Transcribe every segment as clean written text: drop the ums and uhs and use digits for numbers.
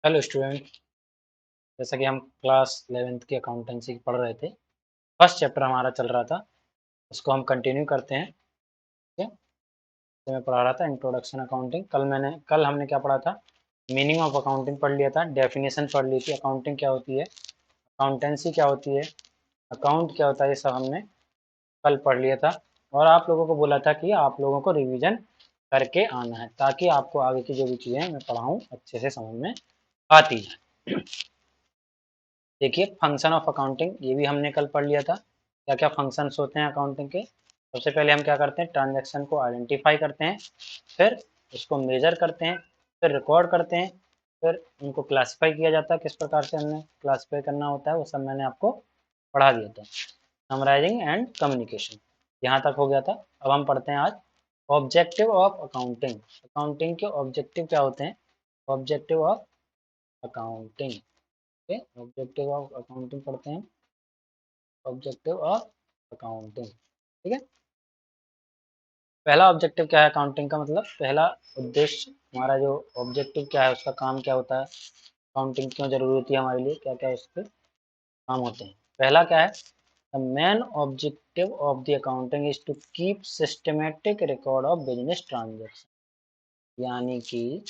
Hello student. जैसा कि हम क्लास 11th की अकाउंटेंसी पढ़ रहे थे, फर्स्ट चैप्टर हमारा चल रहा था, उसको हम कंटिन्यू करते हैं। ठीक है, तो मैं पढ़ा रहा था इंट्रोडक्शन अकाउंटिंग। कल हमने क्या पढ़ा था? मीनिंग ऑफ अकाउंटिंग पढ़ लिया था, डेफिनेशन पढ़ ली थी, अकाउंटिंग क्या होती है, अकाउंटेंसी क्या होती है, अकाउंट क्या होता है, ये सब हमने कल पढ़ लिया था। और आप लोगों को बोला था कि आप लोगों को रिवीजन करके आना है ताकि आपको आगे की जो भी चीज़ें मैं पढ़ाऊँ अच्छे से समझ में आती है। देखिए, फंक्शन ऑफ अकाउंटिंग ये भी हमने कल पढ़ लिया था। क्या क्या फंक्शंस होते हैं अकाउंटिंग के? सबसे पहले हम क्या करते हैं, ट्रांजैक्शन को आइडेंटिफाई करते हैं, फिर उसको मेजर करते हैं, फिर रिकॉर्ड करते हैं, फिर उनको क्लासिफाई किया जाता है। किस प्रकार से हमें क्लासिफाई करना होता है वो सब मैंने आपको पढ़ा दिया था। समराइजिंग एंड कम्युनिकेशन यहाँ तक हो गया था। अब हम पढ़ते हैं आज ऑब्जेक्टिव ऑफ अकाउंटिंग। अकाउंटिंग के ऑब्जेक्टिव क्या होते हैं? Objective of accounting, objective of accounting पढ़ते हैं। ऑब्जेक्टिव ऑफ अकाउंटिंग, ठीक है। पहला ऑब्जेक्टिव क्या है अकाउंटिंग का? मतलब पहला उद्देश्य हमारा जो ऑब्जेक्टिव क्या है, उसका काम क्या होता है, अकाउंटिंग क्यों जरूरी होती है हमारे लिए, क्या क्या उसके काम होते हैं। पहला क्या है? The main objective of the accounting is to keep systematic record of business transaction. यानी कि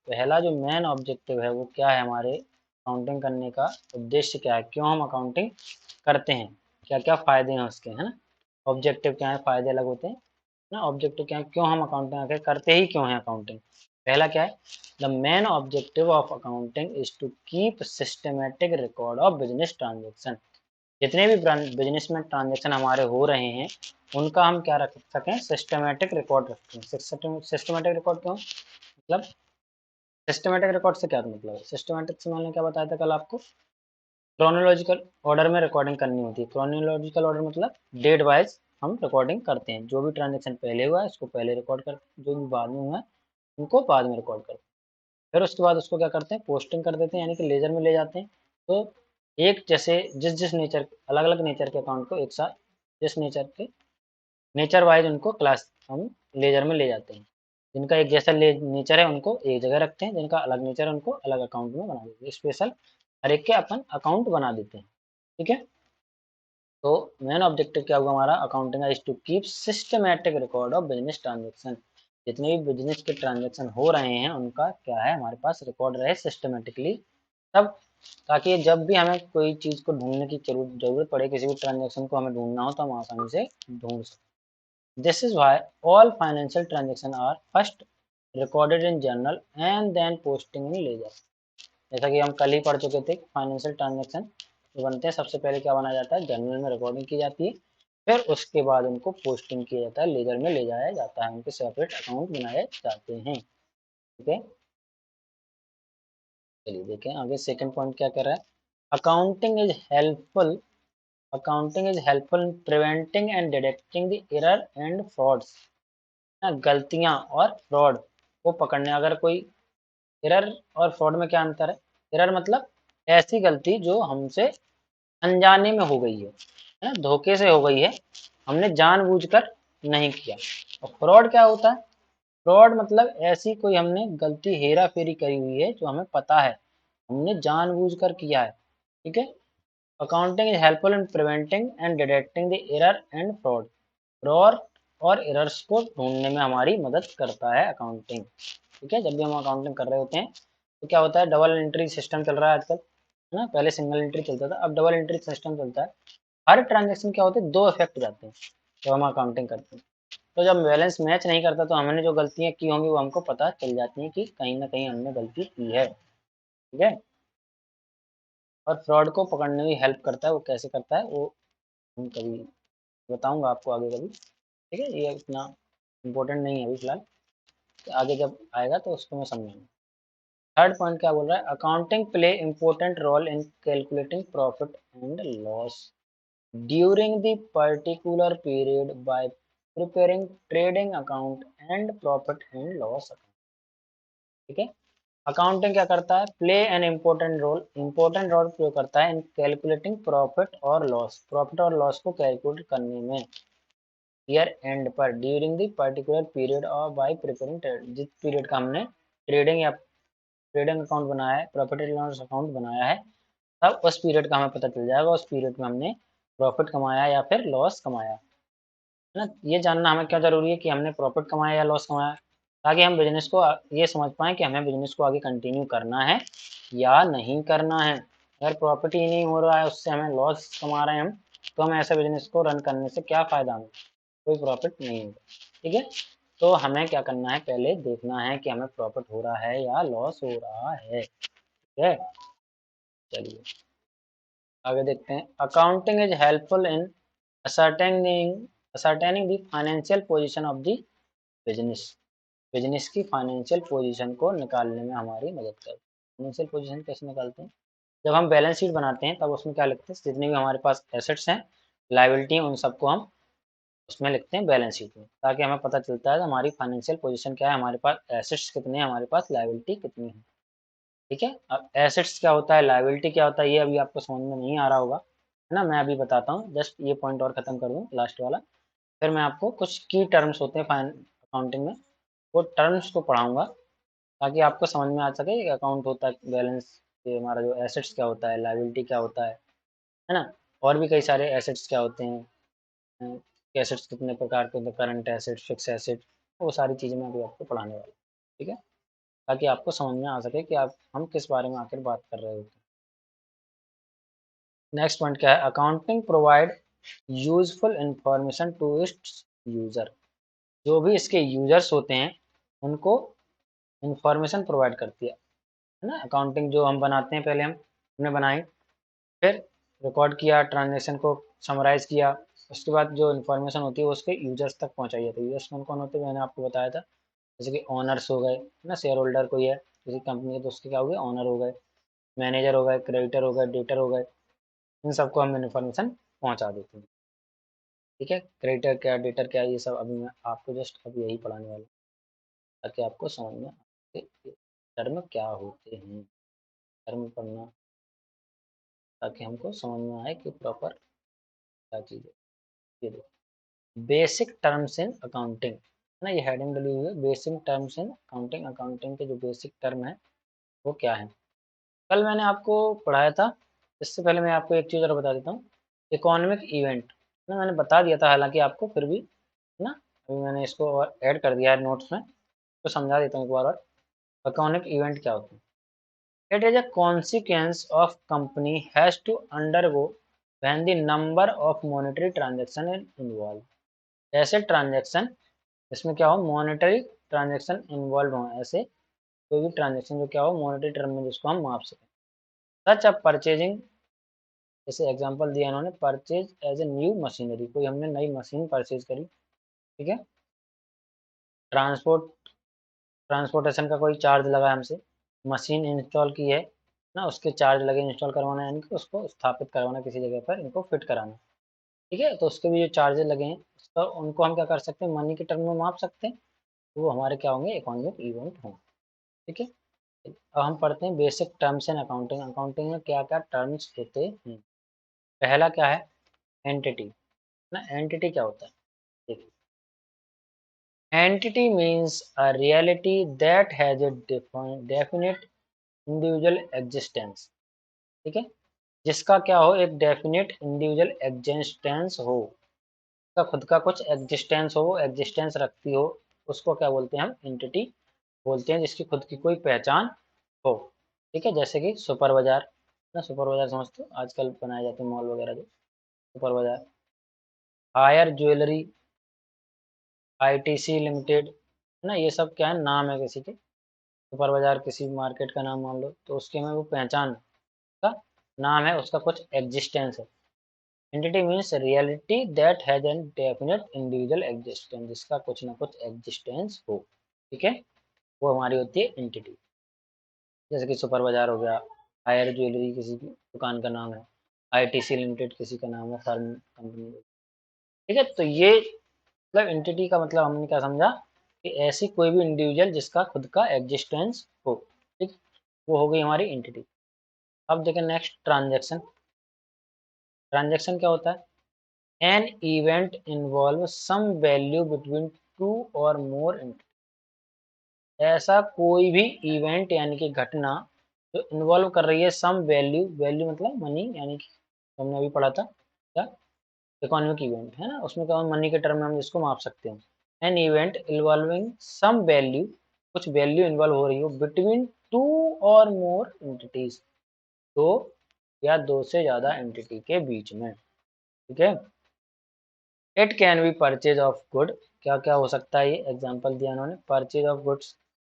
पहला जो मेन ऑब्जेक्टिव है वो क्या है, हमारे अकाउंटिंग करने का उद्देश्य क्या है, क्यों हम अकाउंटिंग करते हैं, क्या क्या फायदे हैं उसके, है ना। ऑब्जेक्टिव क्या है, फायदे अलग होते हैं ना। ऑब्जेक्टिव क्या है, क्यों हम अकाउंटिंग आखिर करते ही क्यों है अकाउंटिंग। पहला क्या है? The main objective of accounting is to keep systematic record of business transaction. जितने भी बिजनेस में ट्रांजेक्शन हमारे हो रहे हैं उनका हम क्या रख सकें, सिस्टमेटिक रिकॉर्ड रखें। सिस्टमेटिक रिकॉर्ड क्यों, मतलब सिस्टमेटिक रिकॉर्ड से क्या मतलब है? सिस्टमेटिक से मैंने क्या बताया था कल आपको, क्रोनोलॉजिकल ऑर्डर में रिकॉर्डिंग करनी होती है। क्रोनोलॉजिकल ऑर्डर मतलब डेट वाइज हम रिकॉर्डिंग करते हैं। जो भी ट्रांजेक्शन पहले हुआ है उसको पहले रिकॉर्ड करते हैं, जो भी बाद में हुआ है उनको बाद में रिकॉर्ड करते हैं। फिर उसके बाद उसको क्या करते हैं, पोस्टिंग कर देते हैं, यानी कि लेजर में ले जाते हैं। तो एक जैसे जिस जिस नेचर, अलग अलग नेचर के अकाउंट को एक साथ, जिस नेचर के नेचर वाइज उनको क्लास हम लेजर में ले जाते हैं। जिनका एक जैसा नेचर है उनको एक जगह रखते हैं, जिनका अलग नेचर है उनको अलग अकाउंट में बना देते हैं। स्पेशल हर एक के अपन अकाउंट बना देते हैं, ठीक है। तो मेन ऑब्जेक्टिव क्या होगा हमारा अकाउंटिंग का, is to keep systematic record of business transaction. जितने भी बिजनेस के ट्रांजेक्शन हो रहे हैं उनका क्या है, हमारे पास रिकॉर्ड रहे सिस्टमेटिकली। तब ताकि जब भी हमें कोई चीज़ को ढूंढने की जरूरत पड़े, किसी भी ट्रांजेक्शन को हमें ढूंढना हो तो हम आसानी से ढूंढ सकते। This is why all financial transaction are first recorded in journal and then posting in ledger। जैसा कि हम कल ही पढ़ चुके थे, फाइनेंशियल ट्रांजेक्शन जो बनते हैं सबसे पहले क्या बना जाता है, जर्नल में रिकॉर्डिंग की जाती है, फिर उसके बाद उनको पोस्टिंग किया जाता है, लेजर में ले जाया जाता है, उनके सेपरेट अकाउंट बनाए जाते हैं, ठीक है। चलिए देखें आगे, सेकंड पॉइंट क्या कर रहा है, accounting is helpful. Accounting is helpful in preventing and detecting the error and frauds. गलतियां और फ्रॉड को पकड़ने, अगर कोई एरर और फ्रॉड में क्या अंतर है? एरर मतलब ऐसी गलती जो हमसे अनजाने में हो गई है ना, धोखे से हो गई है, हमने जानबूझकर नहीं किया। और फ्रॉड क्या होता है? फ्रॉड मतलब ऐसी कोई हमने गलती, हेरा फेरी करी हुई है जो हमें पता है, हमने जानबूझकर किया है, ठीक है। Accounting is helpful in preventing and detecting the error and fraud. Fraud और एरर्स को ढूंढने में हमारी मदद करता है अकाउंटिंग, ठीक है। जब भी हम अकाउंटिंग कर रहे होते हैं तो क्या होता है, डबल एंट्री सिस्टम चल रहा है आजकल, है ना। पहले सिंगल एंट्री चलता था, अब डबल एंट्री सिस्टम चलता है। हर ट्रांजेक्शन क्या होते हैं, दो इफेक्ट जाते हैं जब हम अकाउंटिंग करते हैं। तो जब बैलेंस मैच नहीं करता तो हमने जो गलतियां की होंगी वो हमको पता चल जाती हैं कि कहीं ना कहीं हमने गलती की है, ठीक है। और फ्रॉड को पकड़ने में हेल्प करता है, वो कैसे करता है वो हम कभी बताऊंगा आपको आगे कभी, ठीक है। ये इतना इम्पोर्टेंट नहीं है अभी फिलहाल, आगे जब आएगा तो उसको मैं समझाऊंगा। थर्ड पॉइंट क्या बोल रहा है, accounting play important role in calculating profit and loss during the particular period by preparing trading account and profit and loss account, ठीक है। अकाउंटिंग क्या करता है, play an important role play करता है इन कैलकुलेटिंग प्रॉफिट और loss को calculate करने में ईयर एंड पर ड्यूरिंग द पर्टिकुलर पीरियड और बाय प्रिपेयरिंग, जिस पीरियड का हमने ट्रेडिंग या ट्रेडिंग अकाउंट बनाया है, प्रॉफिट एंड लॉस अकाउंट बनाया है, तब उस पीरियड का हमें पता चल जाएगा उस पीरियड में हमने प्रॉफिट कमाया या फिर लॉस कमाया, है ना। ये जानना हमें क्या जरूरी है कि हमने प्रॉफिट कमाया या लॉस कमाया, ताकि हम बिजनेस को ये समझ पाएँ कि हमें बिजनेस को आगे कंटिन्यू करना है या नहीं करना है। अगर प्रॉफिट ही नहीं हो रहा है, उससे हमें लॉस कमा रहे हैं हम, तो हमें ऐसे बिजनेस को रन करने से क्या फ़ायदा, हमें कोई प्रॉफिट नहीं होगा। ठीक है, तो हमें क्या करना है, पहले देखना है कि हमें प्रॉफिट हो रहा है या लॉस हो रहा है। ठीक है, चलिए आगे देखते हैं। Accounting is helpful in ascertaining ascertaining the financial position of the business. Business की फाइनेंशियल पोजीशन को निकालने में हमारी मदद करती है। फाइनेंशियल पोजीशन कैसे निकालते हैं, जब हम बैलेंस शीट बनाते हैं तब उसमें क्या लिखते हैं, जितनी भी हमारे पास एसेट्स हैं, लायबिलिटी हैं, उन सबको हम उसमें लिखते हैं बैलेंस शीट में, ताकि हमें पता चलता है हमारी फाइनेंशियल पोजीशन क्या है, हमारे पास एसेट्स कितने हैं, हमारे पास लायबिलिटी कितनी है। ठीक है, अब एसेट्स क्या होता है, लायबिलिटी क्या होता है, ये अभी आपको समझ में नहीं आ रहा होगा, है ना। मैं अभी बताता हूँ, जस्ट ये पॉइंट और खत्म कर दूँ लास्ट वाला, फिर मैं आपको कुछ की टर्म्स होते हैं फाइन अकाउंटिंग में, वो टर्म्स को पढ़ाऊंगा, ताकि आपको समझ में आ सके कि अकाउंट होता है बैलेंस, ये हमारा जो एसेट्स क्या होता है, लायबिलिटी क्या होता है ना। और भी कई सारे एसेट्स क्या होते हैं, एसेट्स कितने प्रकार के होते हैं, करंट एसेट, फिक्स एसेट, वो सारी चीज़ें मैं अभी आपको पढ़ाने वाला हूँ। ठीक है, ताकि आपको समझ में आ सके कि आप हम किस बारे में आखिर बात कर रहे होते हैं। नेक्स्ट पॉइंट क्या है, accounting provide useful information to its user. जो भी इसके यूजर्स होते हैं उनको इंफॉर्मेशन प्रोवाइड करती है ना। अकाउंटिंग जो हम बनाते हैं, पहले हमने बनाई, फिर रिकॉर्ड किया, ट्रांजेक्शन को समराइज़ किया, उसके बाद जो इन्फॉर्मेशन होती है वो उसके यूजर्स तक पहुंचाई जाती है। यूजर्स कौन कौन होते हैं, मैंने आपको बताया था, जैसे कि ओनर्स हो गए, है ना, शेयर होल्डर कोई है किसी कंपनी के, तो उसके क्या हो गए, ओनर हो गए, मैनेजर हो गए, क्रेडिटर हो गए, डेटर हो गए, इन सबको हम इन्फॉर्मेशन पहुंचा देते हैं। ठीक है, क्रेडिटर क्या, डेटर क्या, ये सब अभी मैं आपको जस्ट अब यही पढ़ाने वाला हूँ, ताकि आपको समझ में आए कि टर्म क्या होते हैं, टर्म पढ़ना, ताकि हमको समझ में आए कि प्रॉपर क्या चीज़ है। ये देखो, बेसिक टर्म्स इन अकाउंटिंग, है ना, ये हेडिंग डली हुई है, basic terms in accounting. Accounting के जो बेसिक टर्म है वो क्या है, कल मैंने आपको पढ़ाया था। इससे पहले मैं आपको एक चीज़ और बता देता हूँ, इकोनॉमिक इवेंट ना, मैंने बता दिया था हालांकि आपको, फिर भी है ना, अभी मैंने इसको और ऐड कर दिया है नोट्स में, तो समझा देता हूँ एक बार और। इकोनॉमिक इवेंट क्या होता है, it is a consequence of company has to undergo when the number of monetary transaction is involved। ऐसे ट्रांजेक्शन इसमें क्या हो, मॉनेटरी ट्रांजेक्शन इन्वॉल्व हो, ऐसे कोई भी ट्रांजेक्शन जो क्या हो मॉनेटरी टर्म में, जिसको हम माप सकें। सच अब परचेजिंग, जैसे एग्जांपल दिया इन्होंने, purchase as a new machinery, कोई हमने नई मशीन परचेज करी। ठीक है, ट्रांसपोर्ट, ट्रांसपोर्टेशन का कोई चार्ज लगा हमसे, मशीन इंस्टॉल की है ना, उसके चार्ज लगे इंस्टॉल करवाना, यानी कि उसको स्थापित करवाना किसी जगह पर, इनको फिट कराना। ठीक है, तो उसके भी जो चार्जेस लगे हैं उसका, उनको हम क्या कर सकते हैं, मनी के टर्म में माप सकते हैं, तो वो हमारे क्या होंगे, इकोनॉमिक इवेंट होंगे। ठीक है, अब हम पढ़ते हैं basic terms in accounting. Accounting में क्या क्या टर्म्स होते हैं। पहला क्या है, एंटिटी ना। एंटिटी क्या होता है, देखिए, entity means a reality that has a definite individual existence. ठीक है, जिसका क्या हो, एक डेफिनेट इंडिविजुअल एग्जिस्टेंस हो, उसका खुद का कुछ एग्जिस्टेंस हो, वो एग्जिस्टेंस रखती हो, उसको क्या बोलते हैं, हम एंटिटी बोलते हैं, जिसकी खुद की कोई पहचान हो। ठीक है, जैसे कि सुपर बाजार ना, सुपर बाजार समझते हो, आजकल बनाए जाते हैं मॉल वगैरह, जो सुपर बाजार, हायर ज्वेलरी, आईटीसी लिमिटेड, है ना, ये सब क्या है, नाम है किसी के। सुपर बाजार किसी मार्केट का नाम मान लो, तो उसके में वो पहचान का नाम है, उसका कुछ एग्जिस्टेंस है। Entity means reality that has an definite individual existence, जिसका कुछ ना कुछ एग्जिस्टेंस हो। ठीक है, वो हमारी होती है एंटिटी। जैसे कि सुपर बाजार हो गया, हायर ज्वेलरी किसी की दुकान का नाम है, आईटीसी लिमिटेड किसी का नाम है, फर्म कंपनी। ठीक है, तो ये मतलब एंटिटी का मतलब हमने क्या समझा, कि ऐसी कोई भी इंडिविजुअल जिसका खुद का एग्जिस्टेंस हो। ठीक, वो हो गई हमारी एंटिटी। अब देखें नेक्स्ट, ट्रांजैक्शन। ट्रांजैक्शन क्या होता है, an event involve some value between two or more entity. ऐसा कोई भी इवेंट यानी कि घटना जो इन्वॉल्व कर रही है सम वैल्यू, वैल्यू मतलब मनी, यानी कि हमने अभी पढ़ा था क्या, इकोनॉमिक इवेंट है ना, उसमें क्या मनी के टर्म में हम इसको माप सकते हैं। An event involving some value, कुछ वैल्यू इन्वॉल्व हो रही हो between two or more entities, दो या दो से ज्यादा एंटिटी के बीच में, ठीक है। It can be purchase of good, क्या क्या हो सकता है, ये एग्जांपल दिया उन्होंने, परचेज ऑफ गुड्स,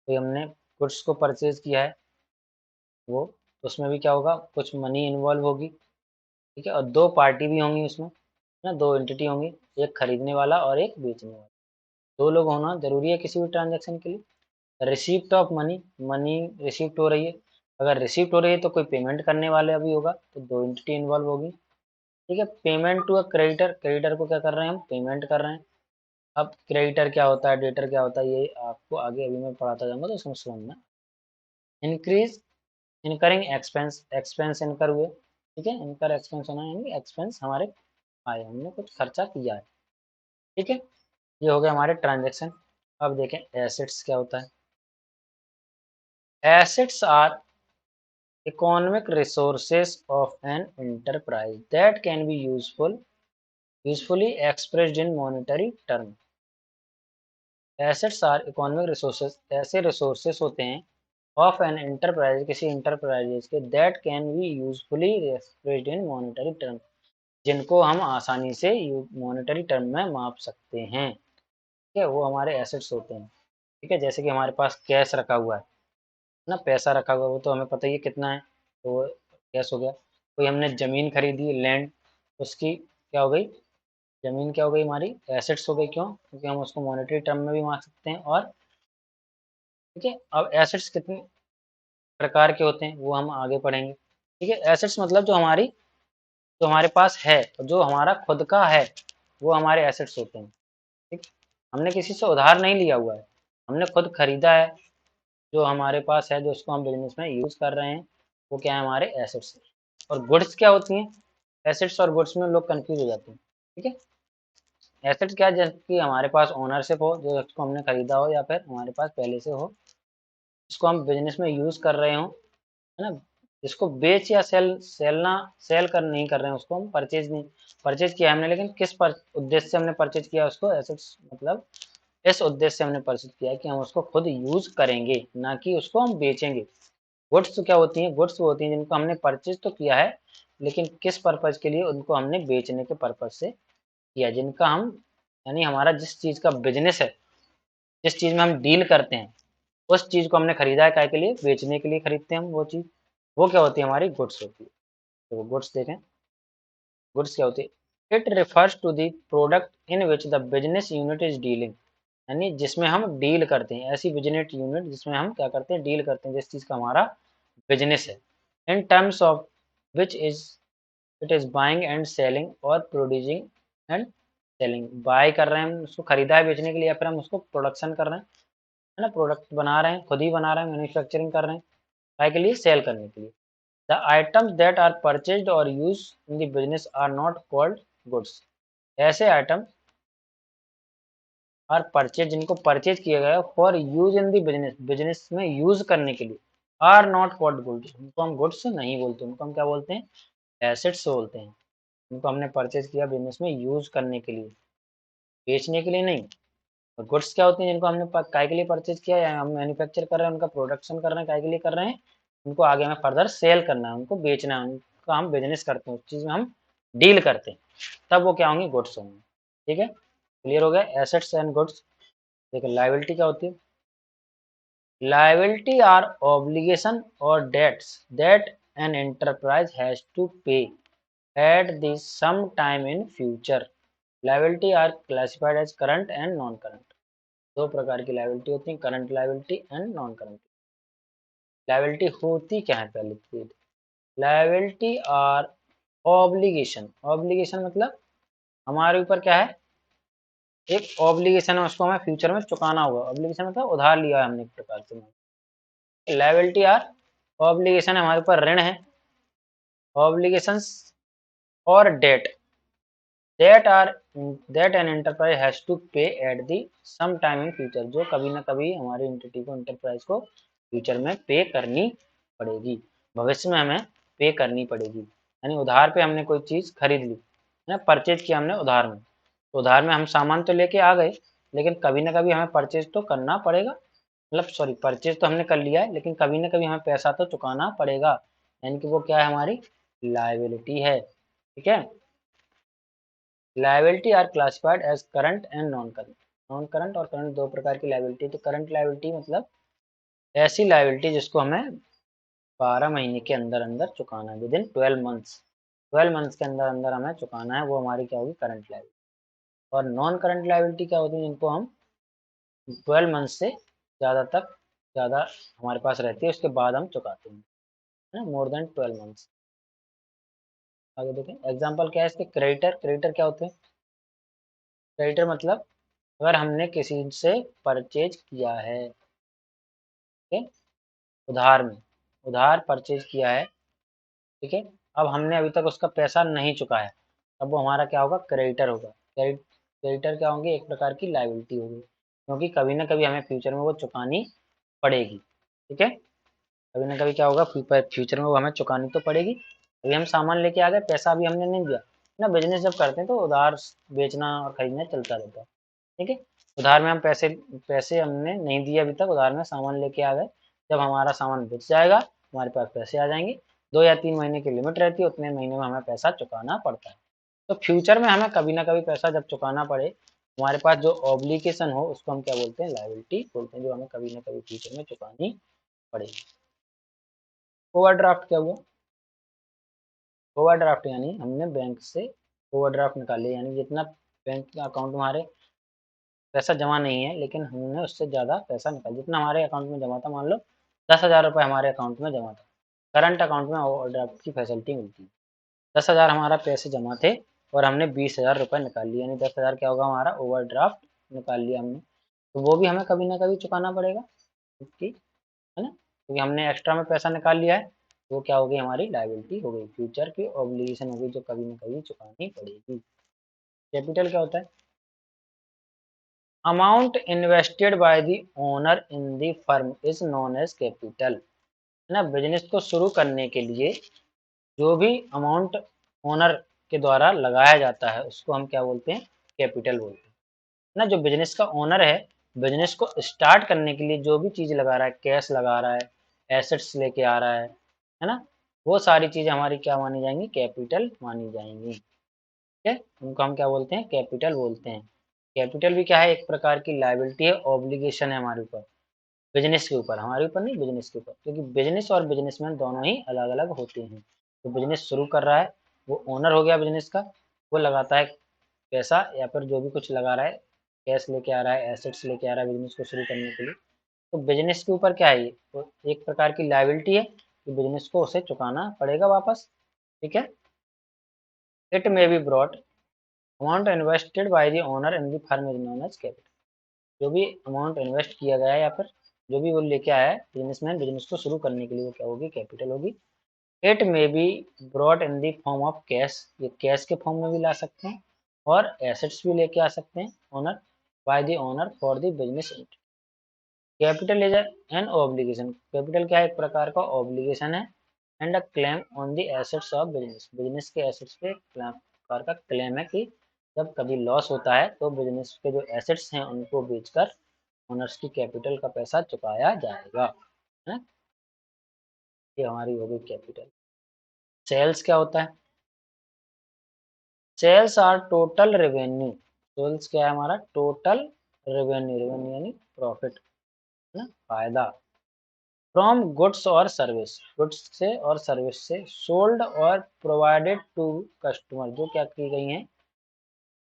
तो हमने गुड्स को परचेज किया है, वो उसमें भी क्या होगा, कुछ मनी इन्वॉल्व होगी, ठीक है, और दो पार्टी भी होंगी उसमें, है ना, दो एंटिटी होंगी, एक खरीदने वाला और एक बेचने वाला, दो लोग होना जरूरी है किसी भी ट्रांजेक्शन के लिए। Receipt of money, money receipt हो रही है, अगर रिसीप्ट हो रही है तो कोई पेमेंट करने वाला भी होगा, तो दो एंटिटी इन्वॉल्व होगी, ठीक है। Payment to a creditor, creditor को क्या कर रहे हैं हम, पेमेंट कर रहे हैं। अब क्रेडिटर क्या होता है, डेटर क्या होता है, ये आपको आगे अभी मैं पढ़ाता जाऊंगा तो उसमें समझना। इंक्रीज, इनकरिंग एक्सपेंस, एक्सपेंस इनकर हुए, ठीक है, इनकर एक्सपेंस होना यानी एक्सपेंस हमारे आए, हमने कुछ खर्चा किया है, ठीक है। ये हो गया हमारे ट्रांजेक्शन। अब देखें एसेट्स क्या होता है। Assets are economic resources of an enterprise that can be usefully expressed in monetary term। Assets are economic resources, ऐसे रिसोर्सेस होते हैं ऑफ एन एंटरप्राइज, किसी इंटरप्राइजेज के, that can be usefully expressed in monetary term, जिनको हम आसानी से monetary term में माप सकते हैं, ठीक है, वो हमारे एसेट्स होते हैं, ठीक है। जैसे कि हमारे पास कैश रखा हुआ है ना, पैसा रखा हुआ है, वो तो हमें पता ही है कितना है, तो वो कैश हो गया। कोई हमने ज़मीन खरीदी लैंड, उसकी क्या हो गई, ज़मीन क्या हो गई हमारी, एसेट्स हो गई, क्यों, क्योंकि हम उसको मॉनेटरी टर्म में भी माप सकते हैं, और ठीक है। अब एसेट्स कितने प्रकार के होते हैं वो हम आगे पढ़ेंगे, ठीक है। एसेट्स मतलब जो हमारे पास है, जो हमारा खुद का है, वो हमारे एसेट्स होते हैं, ठीक। हमने किसी से उधार नहीं लिया हुआ है, हमने खुद खरीदा है, जो हमारे पास है, जो उसको हम बिजनेस में यूज कर रहे हैं, वो क्या है, हमारे एसेट्स। और गुड्स क्या होती हैं, एसेट्स और गुड्स में लोग कंफ्यूज हो जाते हैं, ठीक है। एसेट्स क्या है, जैसे कि हमारे पास ओनरशिप हो, जो उसको हमने खरीदा हो या फिर हमारे पास पहले से हो, जिसको हम बिजनेस में यूज कर रहे हो, है ना। जिसको बेच या सेल कर नहीं कर रहे हैं, उसको हम परचेज नहीं, परचेज किया हमने, लेकिन किस पर उद्देश्य से हमने परचेज किया उसको, एसेट्स मतलब इस उद्देश्य से हमने परचेज किया है कि हम उसको खुद यूज करेंगे, ना कि उसको हम बेचेंगे। गुड्स तो क्या होती हैं, गुड्स वो होती हैं जिनको हमने परचेज तो किया है, लेकिन किस पर्पज के लिए, उनको हमने बेचने के पर्पज से किया, जिनका हम, यानी हमारा जिस चीज़ का बिजनेस है, जिस चीज़ में हम डील करते हैं, उस चीज़ को हमने खरीदा है, काय के लिए, बेचने के लिए खरीदते हैं हम वो चीज़, वो क्या होती है, हमारी गुड्स होती है। तो गुड्स देखें, गुड्स क्या होती है, it refers to the product in which the business unit is dealing, यानी जिसमें हम डील करते हैं, ऐसी बिजनेस यूनिट जिसमें हम क्या करते हैं, डील करते हैं, जिस चीज़ का हमारा बिजनेस है, in terms of which is it is buying and selling और प्रोड्यूसिंग एंड सेलिंग, बाय कर रहे हैं हम उसको, खरीदा है बेचने के लिए, या फिर हम उसको प्रोडक्शन कर रहे हैं, है ना, प्रोडक्ट बना रहे हैं, खुद ही बना रहे हैं, मैन्युफैक्चरिंग कर रहे हैं, काय के लिए, सेल करने के लिए। The items that are purchased और use in the business are not called goods, ऐसे आइटम आर परचेज, जिनको परचेज किया गया for use in the business, business में यूज करने के लिए, आर नॉट कॉल्ड गुड्स, उनको हम गुड्स नहीं बोलते, उनको हम क्या बोलते हैं, एसेट्स बोलते हैं। उनको हमने परचेज किया बिजनेस में यूज करने के लिए, बेचने के लिए नहीं। और गुड्स क्या होती हैं, जिनको हमने काय के लिए परचेज किया, या हम मैन्युफैक्चर कर रहे हैं, उनका प्रोडक्शन कर रहे हैं, काय के लिए कर रहे हैं, उनको आगे हमें फर्दर सेल करना है, उनको बेचना है, उनका हम बिजनेस करते हैं, उस चीज़ में हम डील करते हैं, तब वो क्या होंगे, गुड्स होंगे, ठीक है। क्लियर हो गया एसेट्स एंड गुड्स। देखिए लाइबिलिटी क्या होती है, लाइबिलिटी आर ऑब्लिगेशन और debts that an enterprise has to pay at the some time in future. Liability are classified as current and non current, दो प्रकार की लाइबिलिटी होती है, current liability and non current. Liability होती क्या है, पहले तो लाइबिलिटी आर ऑब्लिगेशन, ऑब्लिगेशन मतलब हमारे ऊपर क्या है, एक ऑब्लिगेशन है, उसको हमें फ्यूचर में चुकाना होगा, ऑब्लिगेशन मतलब उधार लिया है हमने एक प्रकार से। लायबिलिटी आर ऑब्लिगेशन है, हमारे ऊपर ऋण है, ऑब्लिगेशंस और debt, that an enterprise has to pay at the some time in future, जो कभी ना कभी हमारी एंटिटी को, एंटरप्राइज को फ्यूचर में पे करनी पड़ेगी, भविष्य में हमें पे करनी पड़ेगी। यानी उधार पे हमने कोई चीज़ खरीद ली है, परचेज किया हमने उधार में, तो उधार में हम सामान तो लेके आ गए, लेकिन कभी ना कभी हमें परचेज तो करना पड़ेगा, मतलब सॉरी परचेज तो हमने कर लिया है, लेकिन कभी ना कभी हमें पैसा तो चुकाना पड़ेगा, यानी कि वो क्या है, हमारी लायबिलिटी है। ठीक है। Liability are classified as current and non current. Non current और करंट दो प्रकार की लायबिलिटी। तो करंट लायबिलिटी मतलब ऐसी लायबिलिटी जिसको हमें 12 महीने के अंदर अंदर चुकाना है, विद इन 12 मंथ्स, 12 मंथ्स के अंदर अंदर हमें चुकाना है, वो हमारी क्या होगी, करंट लायबिलिटी। और नॉन करंट लायबिलिटी क्या होती है, जिनको हम 12 मंथ से ज़्यादा तक, ज़्यादा हमारे पास रहती है, उसके बाद हम चुकाते हैं, है ना, मोर देन 12 मंथ्स। आगे देखें एग्जाम्पल क्या है इसके, क्रेडिटर। क्रेडिटर क्या होते हैं, क्रेडिटर मतलब अगर हमने किसी से परचेज किया है, ठीक है, उधार में, उधार परचेज किया है, ठीक है, अब हमने अभी तक उसका पैसा नहीं चुकाया, अब वो हमारा क्या होगा, क्रेडिटर होगा। क्रेडिटर क्या होंगे, एक प्रकार की लायबिलिटी होगी, क्योंकि कभी ना कभी हमें फ्यूचर में वो चुकानी पड़ेगी। ठीक है, कभी ना कभी क्या होगा, फ्यूचर में वो हमें चुकानी तो पड़ेगी। अभी हम सामान लेके आ गए, पैसा अभी हमने नहीं दिया ना, बिजनेस जब करते हैं तो उधार बेचना और खरीदना चलता रहता है। ठीक है, उधार में हम पैसे पैसे हमने नहीं दिए अभी तक, उधार में सामान लेके आ गए, जब हमारा सामान बेच जाएगा हमारे पास पैसे आ जाएंगे, 2 या 3 महीने की लिमिट रहती है, उतने महीने में हमें पैसा चुकाना पड़ता है। तो फ्यूचर में हमें कभी ना कभी पैसा जब चुकाना पड़े, हमारे पास जो ऑब्लिगेशन हो उसको हम क्या बोलते हैं, लायबिलिटी बोलते हैं, जो हमें कभी ना कभी फ्यूचर में चुकानी पड़ेगी। ओवरड्राफ्ट क्या हुआ, ओवरड्राफ्ट यानी हमने बैंक से ओवरड्राफ्ट निकाले, यानी जितना बैंक अकाउंट में हमारे पैसा जमा नहीं है, लेकिन हमने उससे ज़्यादा पैसा निकाल, जितना हमारे अकाउंट में जमा था, मान लो 10,000 रुपये हमारे अकाउंट में जमा था, करंट अकाउंट में ओवरड्राफ्ट की फैसिलिटी मिलती है। 10,000 हमारा पैसे जमा थे और हमने 20,000 रुपये निकाल लिए, यानी 10,000 क्या होगा, हमारा ओवरड्राफ्ट निकाल लिया हमने, तो वो भी हमें कभी ना कभी चुकाना पड़ेगा, इसकी, है ना, क्योंकि हमने एक्स्ट्रा में पैसा निकाल लिया है, तो वो क्या हो गई, हमारी लायबिलिटी हो गई, फ्यूचर की ऑब्लिगेशन हो गई, जो कभी ना कभी चुकानी पड़ेगी। कैपिटल क्या होता है, amount invested by the owner in the firm is known as capital, है ना, बिजनेस को शुरू करने के लिए जो भी अमाउंट ओनर के द्वारा लगाया जाता है उसको हम क्या बोलते हैं, कैपिटल बोलते हैं, ना, जो बिजनेस का ओनर है, बिजनेस को स्टार्ट करने के लिए जो भी चीज़ लगा रहा है, कैश लगा रहा है, एसेट्स लेके आ रहा है ना, वो सारी चीज़ें हमारी क्या मानी जाएंगी, कैपिटल मानी जाएंगी। ठीक है, उनको हम क्या बोलते हैं, कैपिटल बोलते हैं। कैपिटल भी क्या है, एक प्रकार की लायबिलिटी है, ऑब्लिगेशन है हमारे ऊपर, बिजनेस के ऊपर, हमारे ऊपर नहीं, बिजनेस के ऊपर, क्योंकि बिजनेस और बिजनेसमैन दोनों ही अलग अलग होते हैं। तो बिजनेस शुरू कर रहा है, वो ओनर हो गया बिजनेस का, वो लगाता है पैसा, या फिर जो भी कुछ लगा रहा है, कैश लेके आ रहा है, एसेट्स लेके आ रहा है बिजनेस को शुरू करने के लिए, तो बिजनेस के ऊपर क्या है ये, तो एक प्रकार की लायबिलिटी है कि बिजनेस को उसे चुकाना पड़ेगा वापस। ठीक है, it may be brought, amount invested by the owner in the firm is known as capital, जो भी अमाउंट इन्वेस्ट किया गया है या फिर जो भी वो लेके आया है बिजनेसमैन बिजनेस को शुरू करने के लिए, वो क्या होगी, कैपिटल होगी। It may be brought in the form of cash, ये कैश के फॉर्म में भी ला सकते हैं, और एसेट्स भी लेके आ सकते हैं owner, bye the owner for the business. Capital is an obligation, capital क्या है, एक प्रकार का ऑब्लिगेशन है, and a claim on the assets of business, business के एसेट्स पे प्रकार का क्लेम है कि जब कभी लॉस होता है तो बिजनेस के जो एसेट्स हैं उनको बेचकर ओनर्स की कैपिटल का पैसा चुकाया जाएगा, है ना, ये हमारी हो गई कैपिटल। सेल्स क्या होता है, sales are total revenue, sales क्या है हमारा, टोटल रेवेन्यू, रेवेन्यू यानी प्रॉफिट, है ना, फायदा, फ्रॉम गुड्स और सर्विस, गुड्स से और सर्विस से, सोल्ड और प्रोवाइडेड टू कस्टमर, जो क्या की गई हैं,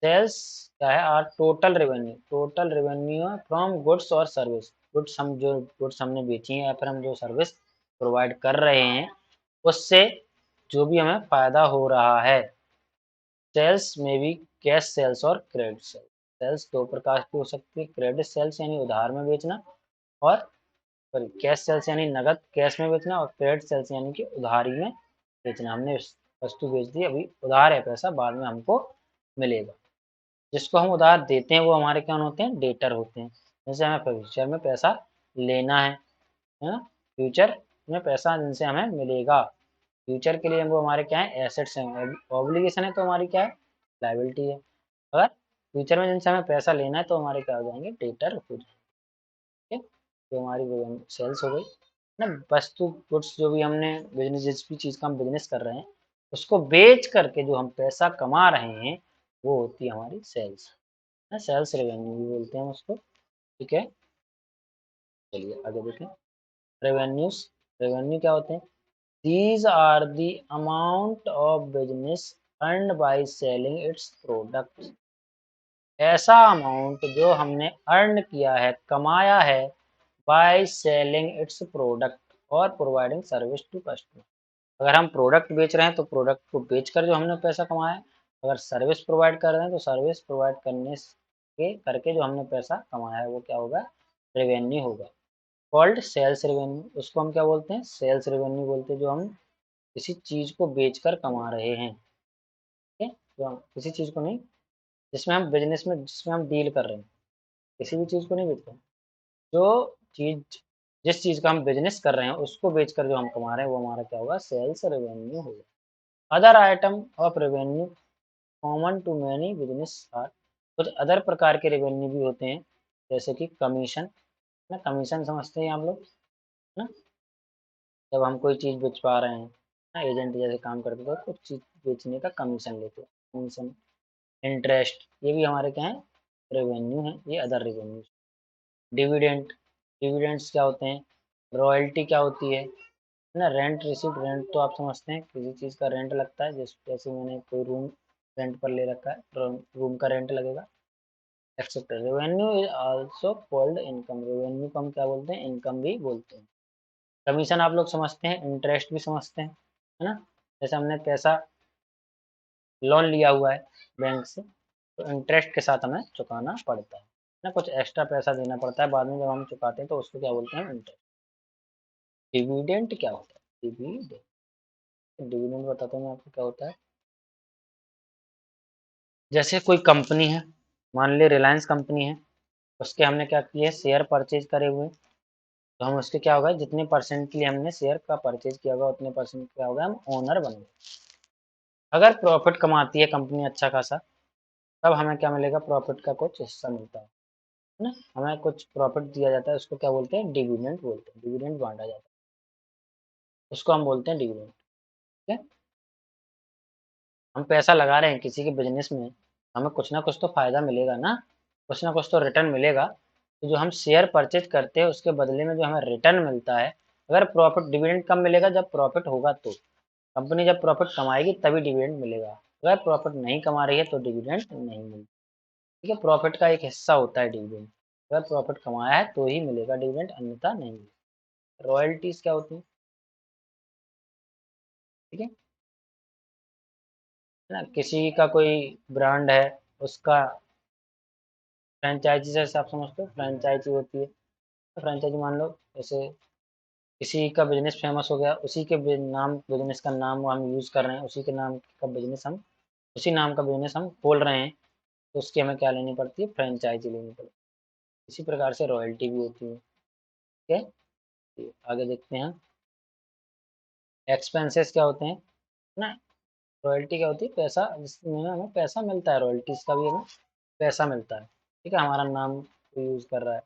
सेल्स क्या है, are total revenue, total revenue from goods और सर्विस, गुड्स हम जो गुड्स हमने बेची हैं या फिर हम जो सर्विस प्रोवाइड कर रहे हैं उससे जो भी हमें फायदा हो रहा है। सेल्स में भी कैश सेल्स और क्रेडिट सेल्स, सेल्स दो प्रकार की हो सकती है, क्रेडिट सेल्स यानी उधार में बेचना, और सॉरी कैश सेल्स यानी नगद कैश में बेचना, और क्रेडिट सेल्स यानी कि उधारी में बेचना, हमने वस्तु बेच दी, अभी उधार है पैसा, बाद में हमको मिलेगा। जिसको हम उधार देते हैं वो हमारे क्या होते हैं, डेटर होते हैं। जैसे हमें फ्यूचर में पैसा लेना है ना, फ्यूचर में पैसा जिनसे हमें मिलेगा, फ्यूचर के लिए वो हमारे क्या है, एसेट्स हैं। ऑब्लिगेशन है तो हमारी क्या है, लाइबिलिटी है। अगर फ्यूचर में जिनसे हमें पैसा लेना है तो हमारे क्या हो जाएंगे, डेटर हो जाएंगे। ठीक है, तो हमारी सेल्स हो गई ना। वस्तु गुड्स जो भी हमने बिजनेस, जिस भी चीज़ का हम बिजनेस कर रहे हैं उसको बेच करके जो हम पैसा कमा रहे हैं वो होती है हमारी सेल्स, ना, सेल्स रेवेन्यू भी बोलते हैं उसको। ठीक है, चलिए आगे देखें। रेवेन्यूज, रेवेन्यू क्या होते हैं, these are the amount of business earned by selling its product, ऐसा अमाउंट जो हमने अर्न किया है, कमाया है, बाय सेलिंग इट्स प्रोडक्ट और प्रोवाइडिंग सर्विस टू कस्टमर। अगर हम प्रोडक्ट बेच रहे हैं तो प्रोडक्ट को बेचकर जो हमने पैसा कमाया है, अगर सर्विस प्रोवाइड कर रहे हैं तो सर्विस प्रोवाइड करने के करके जो हमने पैसा कमाया है वो क्या होगा, रेवेन्यू होगा। कॉल्ड सेल्स रेवेन्यू, उसको हम क्या बोलते हैं, सेल्स रेवेन्यू बोलते हैं, जो हम किसी चीज़ को बेचकर कमा रहे हैं। ठीक है, तो हम किसी चीज़ को नहीं, जिसमें हम बिजनेस में, जिसमें हम डील कर रहे हैं, किसी भी चीज़ को नहीं बेच रहे हैं, जो चीज़, जिस चीज़ का हम बिजनेस कर रहे हैं उसको बेचकर जो हम कमा रहे हैं वो हमारा क्या होगा, सेल्स रेवेन्यू होगा। Other item of revenue common to many business are, कुछ अदर प्रकार के रेवेन्यू भी होते हैं, जैसे कि कमीशन, ना, कमीशन समझते हैं आप लोग, है ना, जब हम कोई चीज़ बेचवा रहे हैं ना, एजेंट जैसे काम करते हैं तो कुछ चीज़ बेचने का कमीशन लेते हैं, कमीशन, इंटरेस्ट, ये भी हमारे क्या है, रेवेन्यू है, ये अदर रेवेन्यू। डिविडेंड, डिविडेंड्स क्या होते हैं, रॉयल्टी क्या होती है ना, रेंट रिसिप्ट, रेंट तो आप समझते हैं किसी चीज़ का रेंट लगता है, जैसे मैंने कोई रूम रेंट पर ले रखा है तो रूम का रेंट लगेगा, etcetera. Revenue is also called income, revenue को हम क्या बोलते हैं, इनकम भी बोलते हैं। कमीशन आप लोग समझते हैं, इंटरेस्ट भी समझते हैं, है ना, जैसे हमने पैसा लोन लिया हुआ है बैंक से तो इंटरेस्ट के साथ हमें चुकाना पड़ता है ना, कुछ एक्स्ट्रा पैसा देना पड़ता है बाद में जब हम चुकाते हैं तो उसको क्या बोलते हैं, इंटरेस्ट। डिविडेंड क्या होता है, डिविडेंड, डिविडेंड बताता हूँ मैं आपको क्या होता है। जैसे कोई कंपनी है, मान ली रिलायंस कंपनी है, उसके हमने क्या किए है, शेयर परचेज करे हुए, तो हम उसके क्या होगा, जितने परसेंट के लिए हमने शेयर का परचेज किया होगा उतने परसेंट क्या होगा, हम ओनर बन गए। अगर प्रॉफिट कमाती है कंपनी अच्छा खासा, तब हमें क्या मिलेगा, प्रॉफिट का कुछ हिस्सा मिलता है ना, हमें कुछ प्रॉफिट दिया जाता है, उसको क्या बोलते हैं, डिविडेंड बोलते हैं, डिविडेंड बांटा जाता है, उसको हम बोलते हैं डिविडेंड। ठीक है, हम पैसा लगा रहे हैं किसी के बिजनेस में, हमें कुछ ना कुछ तो फायदा मिलेगा ना, कुछ ना कुछ तो रिटर्न मिलेगा, तो जो हम शेयर परचेज करते हैं उसके बदले में जो हमें रिटर्न मिलता है, अगर प्रॉफिट, डिविडेंड कब मिलेगा, जब प्रॉफिट होगा तो, कंपनी जब प्रॉफिट कमाएगी तभी डिविडेंड मिलेगा, अगर प्रॉफिट नहीं कमा रही है तो डिविडेंड नहीं मिलेगा। ठीक है, प्रॉफिट का एक हिस्सा होता है डिविडेंड, अगर प्रॉफिट कमाया है तो ही मिलेगा डिविडेंड, अन्यथा नहीं मिलेगा। रॉयल्टीज क्या होती है, ठीक है ना, किसी का कोई ब्रांड है, उसका फ्रेंचाइजी, जैसे आप समझते हो फ्रेंचाइजी होती है, तो फ्रेंचाइजी मान लो, जैसे किसी का बिजनेस फेमस हो गया, उसी के नाम, बिजनेस का नाम हम यूज़ कर रहे हैं, उसी के नाम का बिजनेस हम, उसी नाम का बिजनेस हम खोल रहे हैं, तो उसकी हमें क्या लेनी पड़ती है, फ्रेंचाइजी लेनी पड़ती है। इसी प्रकार से रॉयल्टी भी होती है। ठीक है, तो आगे देखते हैं। एक्सपेंसेस क्या होते हैं ना, रॉयल्टी क्या होती है, पैसा जिसमें हमें पैसा मिलता है, रॉयल्टीज का भी हमें पैसा मिलता है। ठीक है, हमारा नाम यूज़ कर रहा है,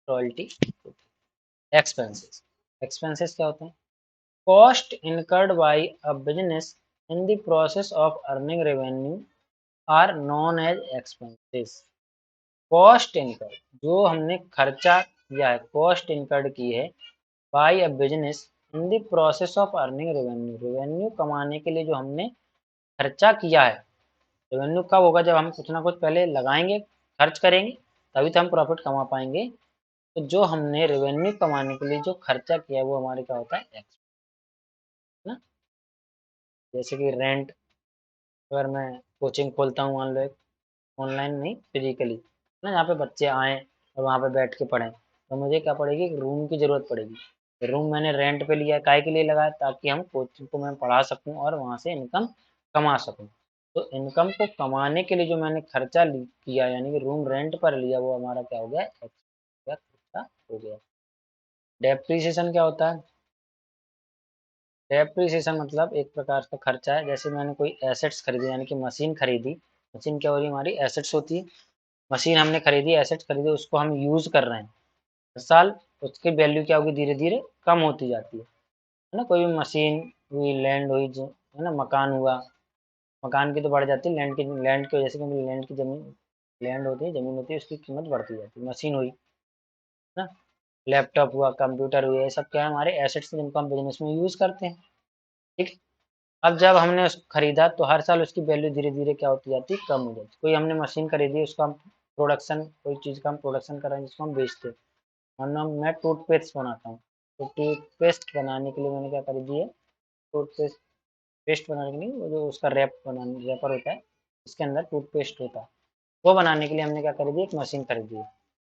रॉयल्टी। एक्सपेंसेस, एक्सपेंसेस क्या होते हैं, cost incurred by a business in the process of earning revenue are known as expenses. Cost incurred, जो हमने खर्चा किया है, कॉस्ट इनकर्ड की है, by a business in the process of earning revenue, revenue कमाने के लिए जो हमने खर्चा किया है, रेवेन्यू कब होगा, जब हम कुछ ना कुछ पहले लगाएंगे, खर्च करेंगे, तभी तो हम प्रॉफिट कमा पाएंगे। तो जो हमने रेवेन्यू कमाने के लिए जो खर्चा किया है वो हमारे क्या होता है, एक्सपेंस ना। जैसे कि रेंट, अगर मैं कोचिंग खोलता हूँ मान लो, एक ऑनलाइन नहीं, फिजिकली ना, जहाँ पे बच्चे आएँ और वहाँ पे बैठ के पढ़ें, तो मुझे क्या पड़ेगी, एक रूम की ज़रूरत पड़ेगी। रूम मैंने रेंट पे लिया, काय के लिए लगाया, ताकि हम कोचिंग को मैं पढ़ा सकूँ और वहाँ से इनकम कमा सकूँ। तो इनकम को कमाने के लिए जो मैंने खर्चा किया यानी कि रूम रेंट पर लिया वो हमारा क्या हो गया, एक्स्ट्रा खर्चा हो गया। डेप्रिसिएशन क्या होता है? डेप्रिसिएशन मतलब एक प्रकार का खर्चा है, जैसे मैंने कोई एसेट्स खरीदे यानी कि मशीन खरीदी। मशीन क्या हो रही है, हमारी एसेट्स होती है। मशीन हमने खरीदी, एसेट्स खरीदे, उसको हम यूज कर रहे हैं हर साल, उसकी वैल्यू क्या होगी, धीरे धीरे कम होती जाती है ना। कोई भी मशीन हुई, लैंड हुई, है ना, मकान हुआ, मकान की तो बढ़ जाती है, लैंड की वजह से, क्योंकि लैंड की जमीन, लैंड होती है, जमीन होती है, उसकी कीमत बढ़ती जाती है। मशीन हुई ना, लैपटॉप हुआ, कंप्यूटर हुआ, ये सब क्या है, हमारे एसेट्स जिनको हम बिजनेस में यूज करते हैं। ठीक। अब जब हमने उसको खरीदा तो हर साल उसकी वैल्यू धीरे धीरे क्या होती जाती है, कम हो जाती है। कोई हमने मशीन खरीदी, उसका हम प्रोडक्शन, कोई चीज़ का हम प्रोडक्शन कर रहे हैं जिसको हम बेचते हैं। वरना मैं टूथपेस्ट बनाता हूँ, तो टूथपेस्ट बनाने के लिए मैंने क्या खरीदी है, टूथपेस्ट, पेस्ट बनाने के लिए वो जो उसका रैपर होता है, इसके अंदर टूथपेस्ट होता है, वो बनाने के लिए हमने क्या खरीदी, एक मशीन खरीदी है।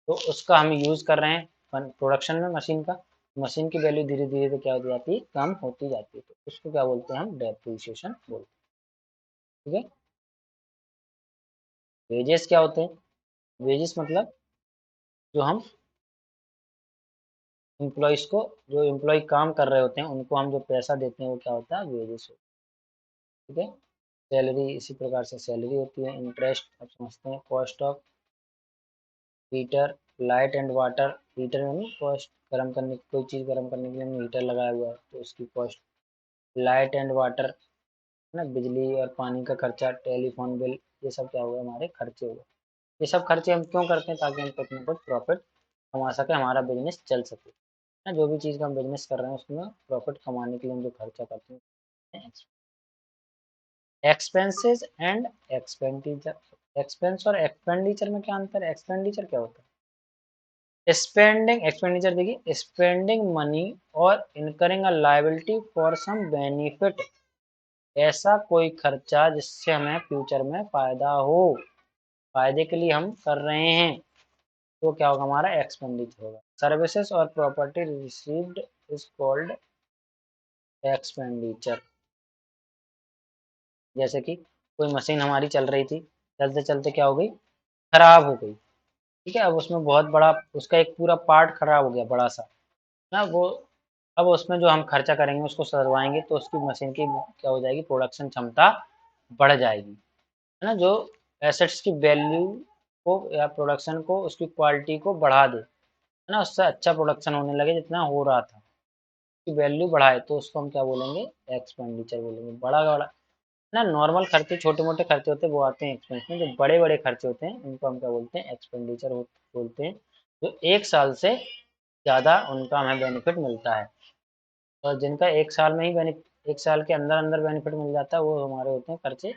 तो उसका हम यूज़ कर रहे हैं प्रोडक्शन में मशीन का। मशीन की वैल्यू धीरे धीरे तो क्या होती जाती है, कम होती जाती है, तो उसको क्या बोलते हैं, हम डेप्रिसिएशन बोलते हैं। ठीक है। वेजेस क्या होते हैं? वेजेस मतलब जो हम एम्प्लॉयज़ को, जो एम्प्लॉय काम कर रहे होते हैं उनको हम जो पैसा देते हैं वो क्या होता है, वेजेस होता है। ठीक है। सैलरी, इसी प्रकार से सैलरी होती है। इंटरेस्ट आप समझते हैं, cost of heater, light and water. Heater में कॉस्ट, गर्म करने, कोई चीज़ गर्म करने के लिए हमने हीटर लगाया हुआ है तो उसकी कॉस्ट। लाइट एंड वाटर, है ना, बिजली और पानी का खर्चा, टेलीफोन बिल, ये सब क्या हुआ, हमारे खर्चे हुए। ये सब खर्चे हम क्यों करते हैं, ताकि हम कुछ ना कुछ प्रॉफिट कमा सके, हमारा बिजनेस चल सके ना। जो भी चीज़ का हम बिजनेस कर रहे हैं उसमें प्रॉफिट कमाने के लिए हम जो खर्चा करते हैं। Expenses and expenditure. एक्सपेंस और एक्सपेंडिचर में क्या अंतर है? एक्सपेंडिचर क्या होता है? स्पेंडिंग, एक्सपेंडिचर देखिए, स्पेंडिंग मनी और incurring a liability for some benefit. ऐसा कोई खर्चा जिससे हमें फ्यूचर में फायदा हो, फायदे के लिए हम कर रहे हैं, तो क्या होगा, हमारा एक्सपेंडिचर होगा। सर्विसेज और property received is called expenditure. जैसे कि कोई मशीन हमारी चल रही थी, चलते चलते क्या हो गई, खराब हो गई। ठीक है, अब उसमें बहुत बड़ा, उसका एक पूरा पार्ट खराब हो गया बड़ा सा ना, वो अब उसमें जो हम खर्चा करेंगे उसको सरवाएंगे तो उसकी मशीन की क्या हो जाएगी, प्रोडक्शन क्षमता बढ़ जाएगी, है ना। जो एसेट्स की वैल्यू को या प्रोडक्शन को, उसकी क्वालिटी को बढ़ा दे, है ना, उससे अच्छा प्रोडक्शन होने लगे जितना हो रहा था, उसकी वैल्यू बढ़ाए, तो उसको हम क्या बोलेंगे, एक्सपेंडिचर बोलेंगे। बड़ा बड़ा ना, नॉर्मल खर्चे, छोटे मोटे खर्चे होते हैं वो आते हैं एक्सपेंस में, जो बड़े बड़े खर्चे होते हैं उनको हम क्या बोलते हैं, एक्सपेंडिचर बोलते हैं। जो एक साल से ज़्यादा उनका हमें बेनिफिट मिलता है, और जिनका एक साल में ही बेनिफिट, एक साल के अंदर अंदर बेनिफिट मिल जाता है, वो हमारे होते हैं खर्चे।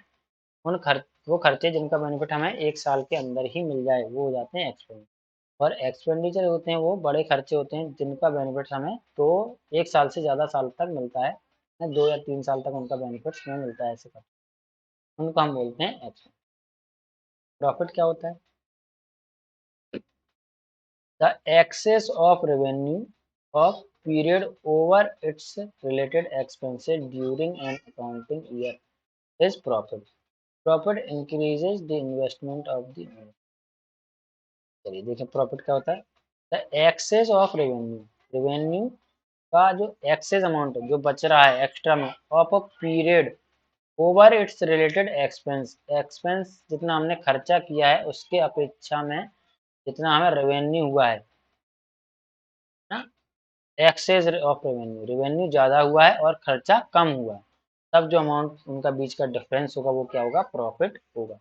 वो खर्चे जिनका बेनिफिट हमें एक साल के अंदर ही मिल जाए, वो हो जाते हैं एक्सपेंडिचर। और एक्सपेंडिचर होते हैं वो बड़े खर्चे होते हैं जिनका बेनिफिट हमें तो एक साल से ज़्यादा साल तक मिलता है, 2 या 3 साल तक उनका बेनिफिट हमें मिलता है, ऐसे खर्चे, उनको हम बोलते हैं एक्सपेंडिचर। प्रॉफिट क्या होता है? The excess of revenue of period over its related expenses during an accounting year is profit. Profit increases the investment of the owner. चलिए देखिए प्रॉफिट क्या होता है। The excess of revenue, revenue का जो एक्सेस अमाउंट है, जो बच रहा है एक्स्ट्रा में, of a period over it's related expense, expense जितना हमने खर्चा किया है उसके अपेक्षा में जितना हमें रेवेन्यू हुआ है ना, एक्सेस ऑफ रेवेन्यू, रेवेन्यू ज़्यादा हुआ है और खर्चा कम हुआ है, तब जो अमाउंट उनका बीच का डिफरेंस होगा वो क्या होगा, प्रॉफिट होगा।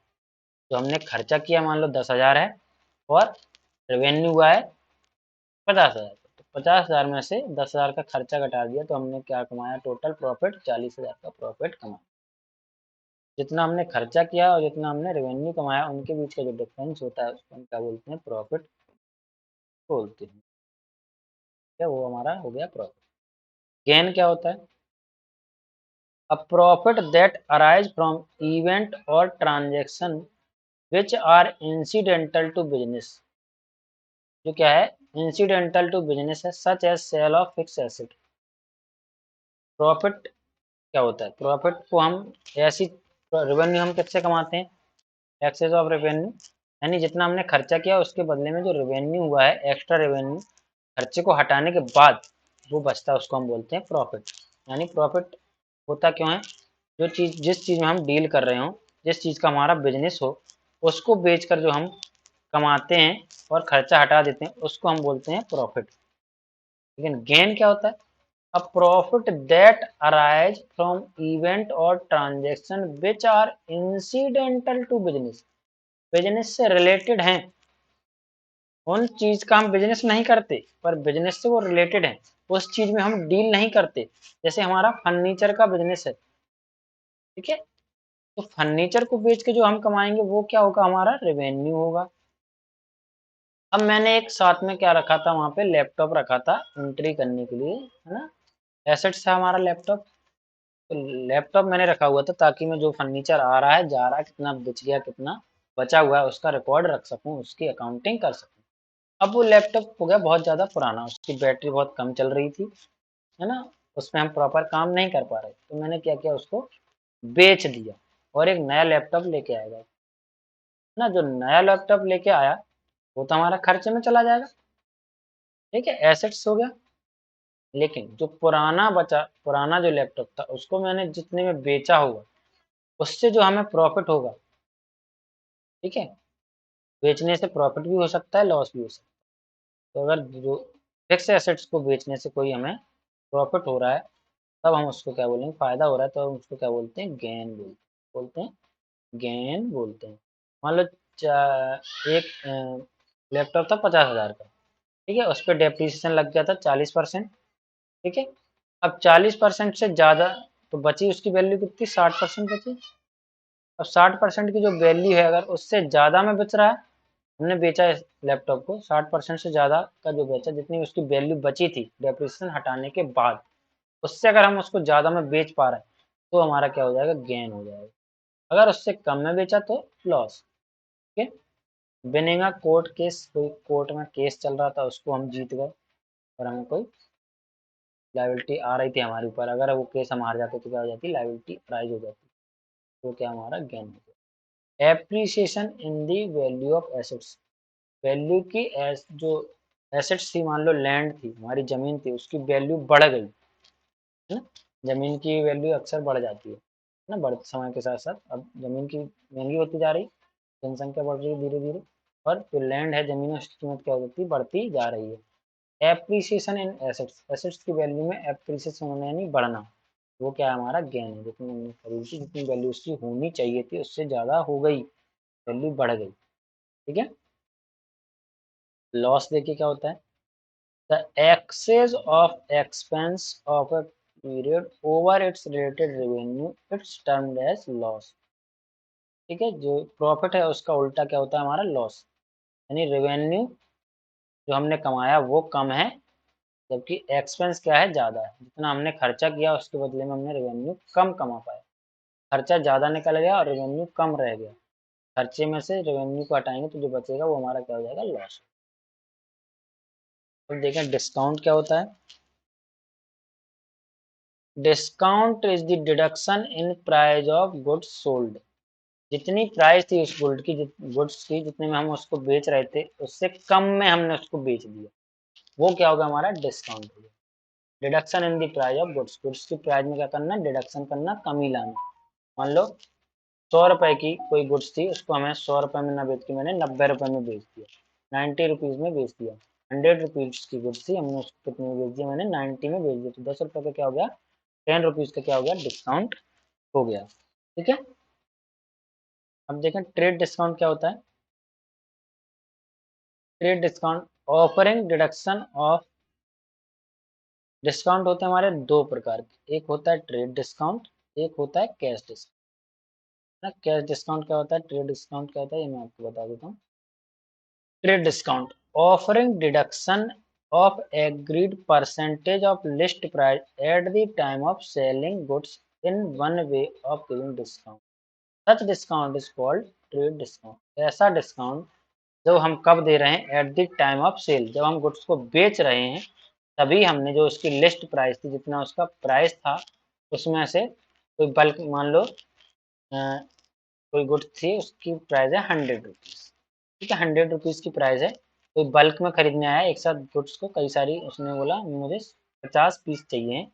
जो हमने खर्चा किया मान लो 10,000 है, और रेवेन्यू हुआ है 50,000, तो 50,000 में से 10,000 का खर्चा घटा दिया तो हमने क्या कमाया, टोटल प्रॉफिट 40,000 का प्रॉफिट कमाया। जितना हमने खर्चा किया और जितना हमने रेवेन्यू कमाया उनके बीच का जो डिफरेंस होता है उसको हम क्या बोलते हैं, प्रॉफिट बोलते हैं। क्या, वो हमारा हो गया प्रॉफिट। गेन क्या होता है? A profit that arise from event or transaction which are incidental to business, जो क्या है, incidental to business है, such as sale of fixed asset। Profit क्या होता है, प्रॉफिट को हम ऐसी तो रेवेन्यू हम किससे कमाते हैं? एक्सेस ऑफ रेवेन्यू, यानी जितना हमने खर्चा किया उसके बदले में जो रेवेन्यू हुआ है, एक्स्ट्रा रेवेन्यू, खर्चे को हटाने के बाद वो बचता है, उसको हम बोलते हैं प्रॉफिट। यानी प्रॉफिट होता क्यों है? जो चीज़, जिस चीज़ में हम डील कर रहे हो, जिस चीज़ का हमारा बिजनेस हो, उसको बेचकर जो हम कमाते हैं और खर्चा हटा देते हैं, उसको हम बोलते हैं प्रॉफिट। लेकिन गेन क्या होता है? A profit that arise from event और transaction which are incidental to business, business से रिलेटेड हैं, उन चीज का हम बिजनेस नहीं करते पर बिजनेस से वो रिलेटेड है, उस चीज में हम डील नहीं करते। जैसे हमारा फर्नीचर का बिजनेस है, ठीक है, तो फर्नीचर को बेच के जो हम कमाएंगे वो क्या होगा? हमारा रेवेन्यू होगा। अब मैंने एक साथ में क्या रखा था, वहां पे लैपटॉप रखा था एंट्री करने के लिए, है ना, एसेट्स था हमारा लैपटॉप। तो लैपटॉप मैंने रखा हुआ था ताकि मैं जो फर्नीचर आ रहा है जा रहा है, कितना बच गया कितना बचा हुआ है, उसका रिकॉर्ड रख सकूं, उसकी अकाउंटिंग कर सकूं। अब वो लैपटॉप हो गया बहुत ज़्यादा पुराना, उसकी बैटरी बहुत कम चल रही थी, है ना, उसमें हम प्रॉपर काम नहीं कर पा रहे, तो मैंने क्या किया, उसको बेच दिया और एक नया लैपटॉप लेके आएगा ना। जो नया लैपटॉप लेके आया वो तो हमारा खर्चे में चला जाएगा, ठीक है, एसेट्स हो गया। लेकिन जो पुराना बचा, पुराना जो लैपटॉप था, उसको मैंने जितने में बेचा होगा उससे जो हमें प्रॉफिट होगा, ठीक है, बेचने से प्रॉफिट भी हो सकता है, लॉस भी हो सकता है। तो अगर जो फिक्स एसेट्स को बेचने से कोई हमें प्रॉफिट हो रहा है, तब हम उसको क्या बोलेंगे, फायदा हो रहा है तो हम उसको क्या बोलते हैं, गेन बोलते हैं, गेन बोलते हैं। मान लो एक लैपटॉप था 50,000 का, ठीक है, उस पर डेप्रीसिएशन लग गया था 40%, ठीक है। अब 40% से ज़्यादा तो बची, उसकी वैल्यू कितनी, 60% बची। अब 60% की जो वैल्यू है, अगर उससे ज़्यादा में बेच रहा है, हमने बेचा इस लैपटॉप को 60% से ज़्यादा का जो बेचा, जितनी उसकी वैल्यू बची थी डेप्रीसिएशन हटाने के बाद, उससे अगर हम उसको ज़्यादा में बेच पा रहे हैं तो हमारा क्या हो जाएगा, गेन हो जाएगा। अगर उससे कम में बेचा तो लॉस, ठीक है। विनिंग अ कोर्ट केस, कोई कोर्ट में केस चल रहा था, उसको हम जीत गए और हमें कोई लाइबिलिटी आ रही थी हमारे ऊपर, अगर वो केस हम हार जाते तो क्या हो जाती, लाइबिलिटी अराइज हो जाती, तो क्या हमारा गेन हो गया। Appreciation in the value of assets, value की जो एसेट्स थी, मान लो लैंड थी, हमारी जमीन थी, उसकी वैल्यू बढ़ गई, है ना, जमीन की वैल्यू अक्सर बढ़ जाती है ना, बढ़ते समय के साथ साथ। अब जमीन की महंगी होती जा रही, जनसंख्या बढ़ रही है धीरे धीरे, और जो लैंड है, जमीन, उसकी कीमत क्या होती है, बढ़ती जा रही है। एप्रिसिएशन इन एसेट्स, एसेट्स की वैल्यू में एप्रिसिएशन होना यानी बढ़ना, वो क्या है, हमारा गेन है। जितनी हमने खरीदी, जितनी वैल्यू उसकी होनी चाहिए थी उससे ज़्यादा हो गई, वैल्यू बढ़ गई, ठीक है। लॉस देखिए क्या होता है, the excess of expense of a period over its related revenue, it's termed as loss, ठीक है। जो प्रॉफिट है उसका उल्टा क्या होता है, हमारा लॉस, यानी रेवेन्यू जो हमने कमाया वो कम है, जबकि एक्सपेंस क्या है, ज़्यादा है। जितना हमने खर्चा किया उसके बदले में हमने रेवेन्यू कम कमा पाया, खर्चा ज़्यादा निकल गया और रेवेन्यू कम रह गया। खर्चे में से रेवेन्यू को हटाएंगे तो जो बचेगा वो हमारा क्या हो जाएगा, लॉस। तो देखें डिस्काउंट क्या होता है। Discount is the deduction in price of goods sold, जितनी प्राइस थी उस गुड्स की, जितने में हम उसको बेच रहे थे उससे कम में हमने उसको बेच दिया, वो क्या होगा, हमारा डिस्काउंट हो गया। Deduction in the price of goods, goods की प्राइस में क्या करना, डिडक्शन करना, कमी लाना। मान लो 100 रुपए की कोई गुड्स थी, उसको हमें 100 रुपए में ना बेच के मैंने 90 रुपए में बेच दिया, 90 रुपीज़ में बेच दिया। 100 रुपीज़ की गुड्स थी, हमने उसको कितने में बेच दिया, मैंने 90 में बेच दिया, तो 10 रुपए का क्या हो गया, 10 रुपीज़ का क्या हो गया, डिस्काउंट हो गया, ठीक है। अब देखें ट्रेड डिस्काउंट क्या होता है। Trade discount offering deduction of, discount होते हैं हमारे दो प्रकार के, एक होता है ट्रेड डिस्काउंट, एक होता है कैश डिस्काउंट ना। कैश डिस्काउंट क्या होता है, ट्रेड डिस्काउंट क्या होता है, ये मैं आपको बता देता हूँ। Trade discount offering deduction of agreed percentage of list price at the time of selling goods in one way of giving discount. Such discount is called trade discount. ऐसा डिस्काउंट जब हम कब दे रहे हैं, at the time of sale, जब हम goods को बेच रहे हैं तभी हमने जो उसकी लिस्ट प्राइस थी, जितना उसका प्राइस था उसमें से कोई बल्क, मान लो कोई गुड्स थी, उसकी प्राइस है 100 रुपीज़। ठीक है, 100 रुपीज़ की प्राइस है। कोई बल्क में खरीदने आया एक साथ गुड्स को, कई सारी, उसने बोला मुझे 50 पीस चाहिए,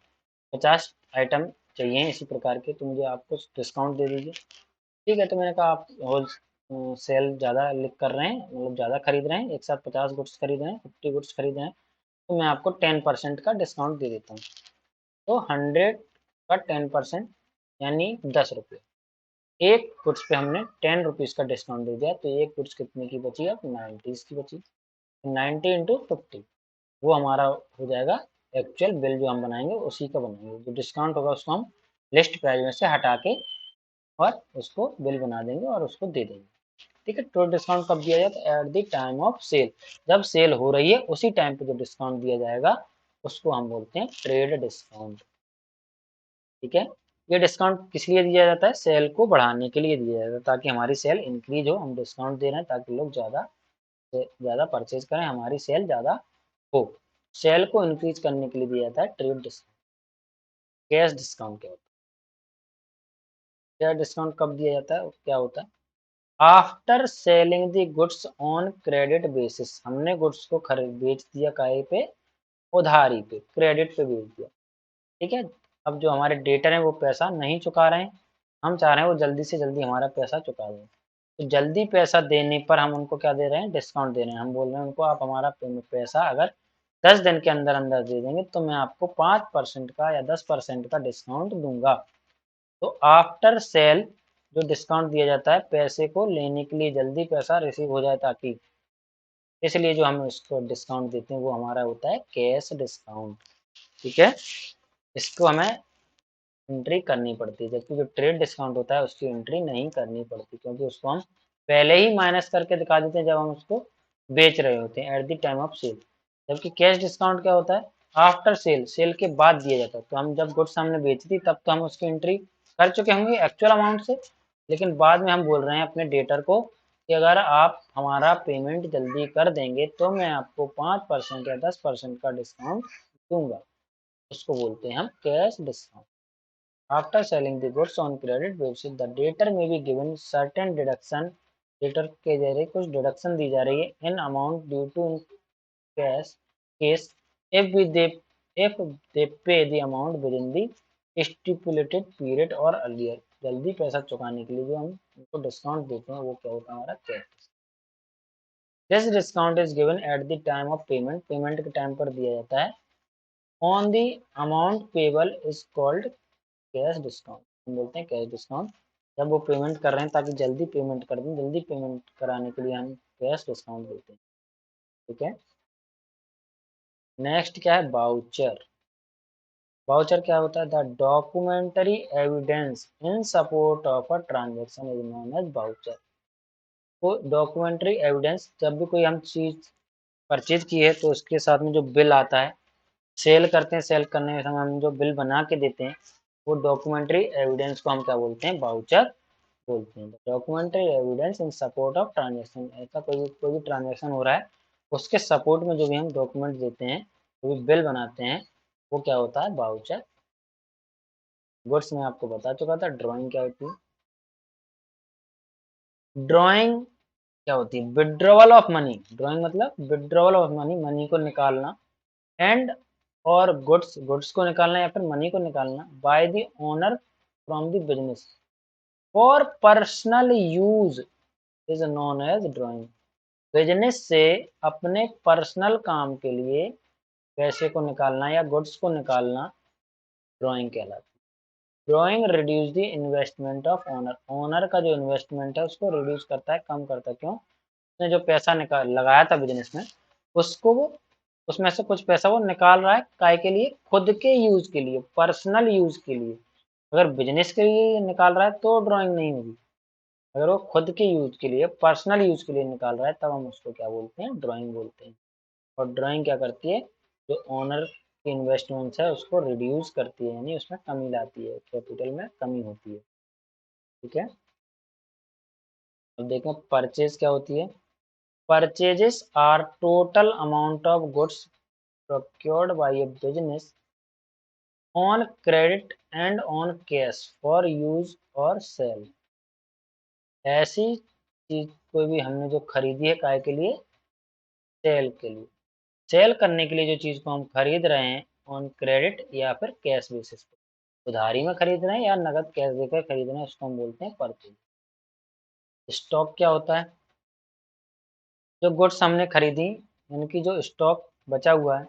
50 आइटम चाहिए इसी प्रकार के, तो मुझे आप कुछ डिस्काउंट दे दीजिए। ठीक है, तो मैंने कहा आप होल सेल ज़्यादा लिख कर रहे हैं, मतलब ज़्यादा खरीद रहे हैं, एक साथ 50 गुड्स खरीद रहे हैं, 50 गुड्स खरीद रहे हैं, तो मैं आपको 10% का डिस्काउंट दे देता हूँ। तो 100 का 10% यानी 10 रुपये। एक गुड्स पे हमने 10 रुपीज़ का डिस्काउंट दे दिया, तो एक गुड्स कितने की बची? अब 90 की बची। 90 × 50 वो हमारा हो जाएगा एक्चुअल बिल, जो हम बनाएंगे उसी का बनाएंगे। जो डिस्काउंट होगा उसको हम लिस्ट प्राइस में से हटा के और उसको बिल बना देंगे और उसको दे देंगे। ठीक है, तो डिस्काउंट कब दिया जाता है? At the time of sale. जब सेल हो रही है उसी टाइम पे जो डिस्काउंट दिया जाएगा उसको हम बोलते हैं ट्रेड डिस्काउंट। ठीक है, ये डिस्काउंट किस लिए दिया जाता है? सेल को बढ़ाने के लिए दिया जाता है, ताकि हमारी सेल इंक्रीज हो। हम डिस्काउंट दे रहे हैं ताकि लोग ज़्यादा से ज़्यादा परचेज करें, हमारी सेल ज़्यादा हो। सेल को इंक्रीज करने के लिए दिया जाता है ट्रेड डिस्काउंट। कैश डिस्काउंट क्या होता है? कैश डिस्काउंट कब दिया जाता है, क्या होता है? After selling the goods on credit basis. हमने गुड्स को खरीद बेच दिया, काहे पे? उधारी पे, क्रेडिट पे बेच दिया। ठीक है, अब जो हमारे डेटर हैं वो पैसा नहीं चुका रहे हैं, हम चाह रहे हैं वो जल्दी से जल्दी हमारा पैसा चुका दें। तो जल्दी पैसा देने पर हम उनको क्या दे रहे हैं? डिस्काउंट दे रहे हैं। हम बोल रहे हैं उनको, आप हमारा पैसा अगर 10 दिन के अंदर अंदर दे देंगे तो मैं आपको 5% का या 10% का डिस्काउंट दूंगा। तो आफ्टर सेल जो डिस्काउंट दिया जाता है, पैसे को लेने के लिए, जल्दी पैसा रिसीव हो जाए ताकि, इसलिए जो हम इसको डिस्काउंट देते हैं वो हमारा होता है कैश डिस्काउंट। ठीक है, इसको हमें एंट्री करनी पड़ती है, जबकि जो ट्रेड डिस्काउंट होता है उसकी एंट्री नहीं करनी पड़ती, क्योंकि उसको हम पहले ही माइनस करके दिखा देते हैं जब हम उसको बेच रहे होते हैं, at the time of sale. जबकि कैश डिस्काउंट क्या होता है? आफ्टर सेल, सेल के बाद दिया जाता है। तो हम जब गुड्स हमने बेच दी तब तो हम उसकी एंट्री कर चुके होंगे एक्चुअल अमाउंट से, लेकिन बाद में हम बोल रहे हैं अपने डेटर को कि अगर आप हमारा पेमेंट जल्दी कर देंगे तो मैं आपको 5% या 10% का डिस्काउंट दूंगा। उसको बोलते हैं हम cash discount. After selling the goods on credit basis, the debtor may be given certain deduction. Debtor के जरिए कुछ डिडक्शन दी जा रही है in amount due to in cash case if they if they pay the amount within the stipulated period or earlier. जल्दी पैसा चुकाने के लिए जो हम उनको डिस्काउंट देते हैं वो क्या होता है? हमारा cash. This discount is given at the time of payment. Payment के टाइम पर दिया जाता है। On the amount payable is called cash discount. हम बोलते हैं कैश डिस्काउंट जब वो पेमेंट कर रहे हैं ताकि जल्दी पेमेंट कर दें, जल्दी पेमेंट कराने के लिए हम कैश डिस्काउंट देते हैं। ठीक है, नेक्स्ट क्या है? बाउचर। बाउचर क्या होता है? The documentary evidence in support of a transaction is known as voucher. वो डॉक्यूमेंट्री एविडेंस, जब भी कोई हम चीज परचेज की है तो उसके साथ में जो बिल आता है, सेल करते हैं, सेल करने के समय हम जो बिल बना के देते हैं, वो डॉक्यूमेंट्री एविडेंस को हम क्या बोलते हैं? बाउचर बोलते हैं। Documentary evidence in support of transaction, ऐसा कोई भी ट्रांजेक्शन हो रहा है उसके सपोर्ट में जो भी हम डॉक्यूमेंट देते हैं, जो भी बिल बनाते हैं, वो क्या होता है? बाउचर। गुड्स में आपको बता चुका था। ड्राइंग क्या होती है? ड्राइंग क्या होती है? Withdrawal of money. ड्राइंग मतलब विड्रॉवल ऑफ मनी, मनी को निकालना। एंड और गुड्स को निकालना या फिर मनी को निकालना by the owner from the business for personal use is known as drawing. Business से अपने पर्सनल काम के लिए पैसे को निकालना या गुड्स को निकालना ड्राइंग कहलाता है। Drawing reduce the investment of owner. Owner का जो इन्वेस्टमेंट है उसको रिड्यूस करता है, कम करता है। क्यों? उसने जो पैसा निकाल लगाया था बिजनेस में, उसको वो, उसमें से कुछ पैसा वो निकाल रहा है, काय के लिए? खुद के यूज के लिए, पर्सनल यूज के लिए। अगर बिजनेस के लिए निकाल रहा है तो ड्राइंग नहीं होगी। अगर वो खुद के यूज के लिए, पर्सनल यूज के लिए निकाल रहा है, तब हम उसको क्या बोलते हैं? ड्राइंग बोलते हैं। और ड्राइंग क्या करती है? जो ओनर की इन्वेस्टमेंट है उसको रिड्यूस करती है, यानी उसमें कमी लाती है, कैपिटल में कमी होती है। ठीक है, अब देखें परचेज क्या होती है। Purchases are total amount of goods procured by a business on credit and on cash for use or sale. ऐसी चीज कोई भी हमने जो खरीदी है काय के लिए, सेल के लिए, सेल करने के लिए जो चीज को हम खरीद रहे हैं ऑन क्रेडिट या फिर कैश बेसिस पे, उधारी में खरीद रहे हैं या नगद कैश देकर खरीद रहे हैं, उसको हम बोलते हैं परचेज। स्टॉक क्या होता है? जो गुड्स हमने खरीदी, यानी कि जो स्टॉक बचा हुआ है,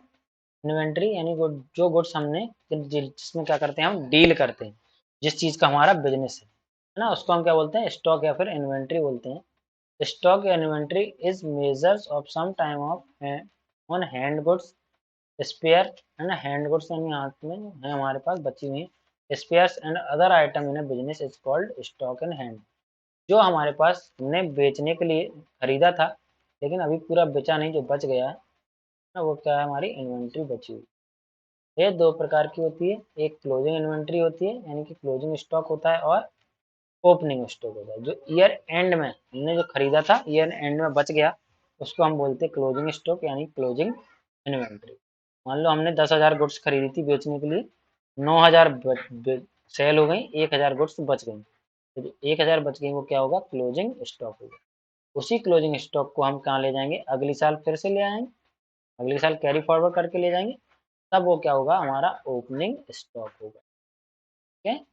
इन्वेंट्री यानी जो गुड्स हमने जिसमें क्या करते हैं हम डील करते हैं, जिस चीज़ का हमारा बिजनेस है ना, उसको हम क्या बोलते हैं? स्टॉक या फिर इन्वेंट्री बोलते हैं। स्टॉक या inventory is measures of some time of on hand goods, spare है ना, हैंड गुड्स यानी हाथ में है हमारे पास बची हुई, spares and other item in business is called stock in hand. जो हमारे पास हमने बेचने के लिए खरीदा था लेकिन अभी पूरा बेचा नहीं, जो बच गया है ना, वो क्या है? हमारी इन्वेंट्री बची हुई। ये दो प्रकार की होती है, एक क्लोजिंग इन्वेंट्री होती है यानी कि क्लोजिंग स्टॉक होता है, और ओपनिंग स्टॉक होता है। जो ईयर एंड में हमने जो खरीदा था, ईयर एंड में बच गया, उसको हम बोलते हैं क्लोजिंग स्टॉक यानी क्लोजिंग इन्वेंट्री। मान लो हमने 10,000 गुड्स खरीदी थी बेचने के लिए, 9,000 सेल हो गई, 1,000 गुड्स बच गई, तो जो 1,000 बच गई वो क्या होगा? क्लोजिंग स्टॉक होगा। उसी क्लोजिंग स्टॉक को हम कहाँ ले जाएंगे? अगली साल फिर से ले आएंगे, अगले साल कैरी फॉरवर्ड करके ले जाएंगे, तब वो क्या होगा? हमारा ओपनिंग स्टॉक होगा। ठीक है,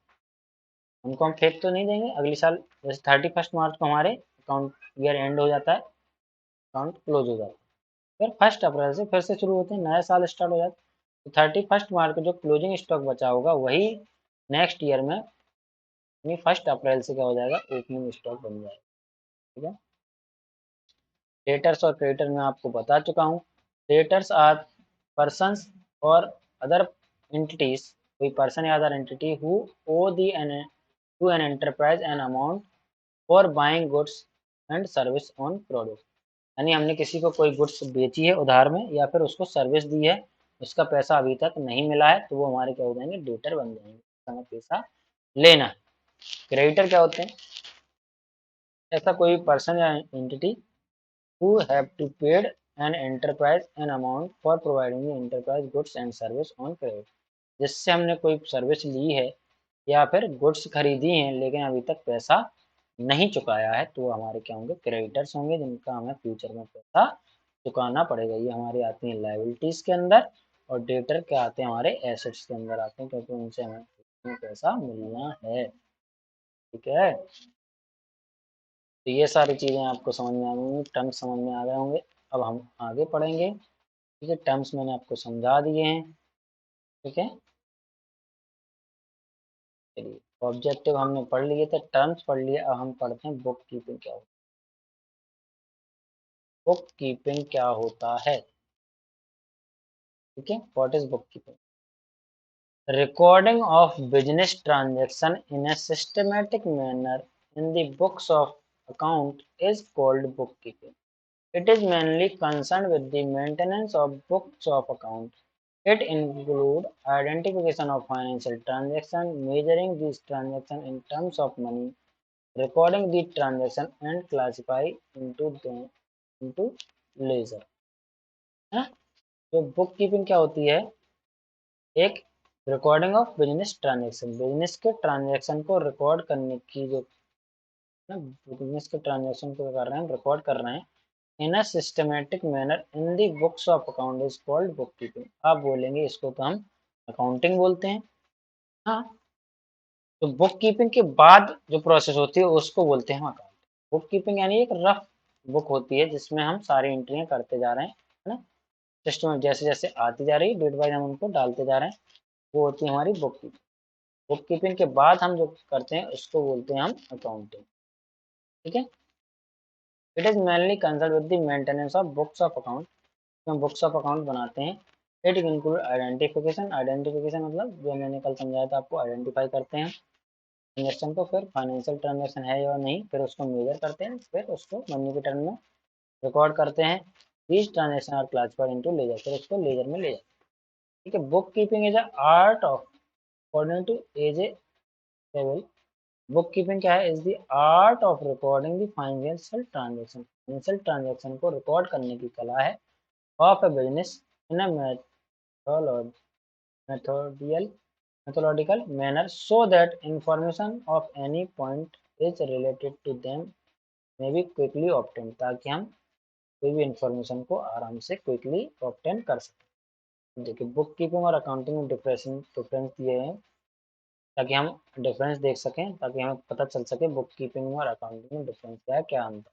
उनको हम फेंक तो नहीं देंगे अगले साल। जैसे 31 मार्च को हमारे अकाउंट ईयर एंड हो जाता है, अकाउंट क्लोज हो जाता है, फिर 1 अप्रैल से फिर से शुरू होते हैं, नया साल स्टार्ट हो जाता है। तो 31 मार्च को जो क्लोजिंग स्टॉक बचा होगा वही नेक्स्ट ईयर में यानी 1 अप्रैल से क्या हो जाएगा? ओपनिंग स्टॉक बन जाएगा। ठीक है, डेटर्स और क्रेडिटर मैं आपको बता चुका हूँ। डेटर्स आर पर्सन्स और अदर एंटिटीज, कोई पर्सन या other entity who owe the an to an enterprise an amount for buying goods and service on product. यानी हमने किसी को कोई गुड्स बेची है उधार में या फिर उसको सर्विस दी है, उसका पैसा अभी तक नहीं मिला है, तो वो हमारे क्या हो जाएंगे? डेटर बन जाएंगे, हमें पैसा लेना है। क्रेडिटर क्या होते हैं? ऐसा कोई पर्सन या entity who have to paid an enterprise an amount for providing the enterprise goods and service on credit, जिससे हमने कोई सर्विस ली है या फिर गुड्स खरीदी हैं लेकिन अभी तक पैसा नहीं चुकाया है, तो वो हमारे क्या होंगे? क्रेडिटर्स होंगे, जिनका हमें फ्यूचर में पैसा चुकाना पड़ेगा। ये हमारी आती हैं लाइबिलिटीज के अंदर, और डेटर क्या आते हैं? हमारे एसेट्स के अंदर आते हैं, क्योंकि उनसे हमें पैसा मिलना है। ठीक है, तो ये सारी चीज़ें आपको समझ में आ गई होंगी, टर्म्स समझ में आ गए होंगे। अब हम आगे पढ़ेंगे। ठीक है, टर्म्स मैंने आपको समझा दिए हैं। ठीक है, चलिए, ऑब्जेक्टिव हमने पढ़ लिए थे, टर्म्स पढ़ लिए, अब हम पढ़ते हैं बुक कीपिंग क्या होता है। बुक कीपिंग क्या होता है? ठीक है, what is book keeping? Recording of business transaction in a systematic manner in the books of account is called bookkeeping. It is mainly concerned with the maintenance of books of account. It includes identification of financial transaction, measuring these transactions in terms of money, recording the transaction and classify into them into ledger। है, तो book keeping क्या होती है? एक recording of business transaction, business के transaction को record करने की जो ना, बिजनेस के ट्रांजैक्शन को कर रहे हैं, रिकॉर्ड कर रहे हैं in a systematic manner in the books of account is called bookkeeping. आप बोलेंगे इसको तो हम अकाउंटिंग बोलते हैं। हाँ, तो बुक कीपिंग के बाद जो प्रोसेस होती है उसको बोलते हैं हम अकाउंट। बुक कीपिंग यानी एक रफ बुक होती है जिसमें हम सारी एंट्रियां करते जा रहे हैं, है ना, सिस्टम में जैसे जैसे आती जा रही है डेट वाइज हम उनको डालते जा रहे हैं, वो होती है हमारी बुक कीपिंग। बुक कीपिंग के बाद हम जो करते हैं उसको बोलते हैं हम अकाउंटिंग। ठीक है, it is mainly concern with the maintenance of books of account. हम बुक्स ऑफ अकाउंट बनाते हैं। इट इंक्लूड आइडेंटिफिकेशन, आइडेंटिफिकेशन मतलब जो मैंने कल समझाया था आपको, आइडेंटिफाई करते हैं ट्रांजेक्शन को, फिर फाइनेंशियल ट्रांजेक्शन है या नहीं, फिर उसको मेजर करते हैं, फिर उसको मनी के टर्म में रिकॉर्ड करते हैं। These transaction are classified into ledger, फिर उसको लेजर में ले जाते हैं। ठीक है, book keeping is a art of according to as a level. Book keeping क्या है? Is the art of recording the financial transaction, financial transaction को रिकॉर्ड करने की कला है of a business in a methodological manner so that information of any point is related to them may be quickly obtain, ताकि हम कोई भी information को आराम से क्विकली ऑब्टेन कर सकें। देखिए बुक कीपिंग और अकाउंटिंग में डिफरेंस दिए हैं, ताकि हम डिफरेंस देख सकें, ताकि हमें पता चल सके बुक कीपिंग में और अकाउंटिंग में डिफरेंस क्या है, क्या अंतर।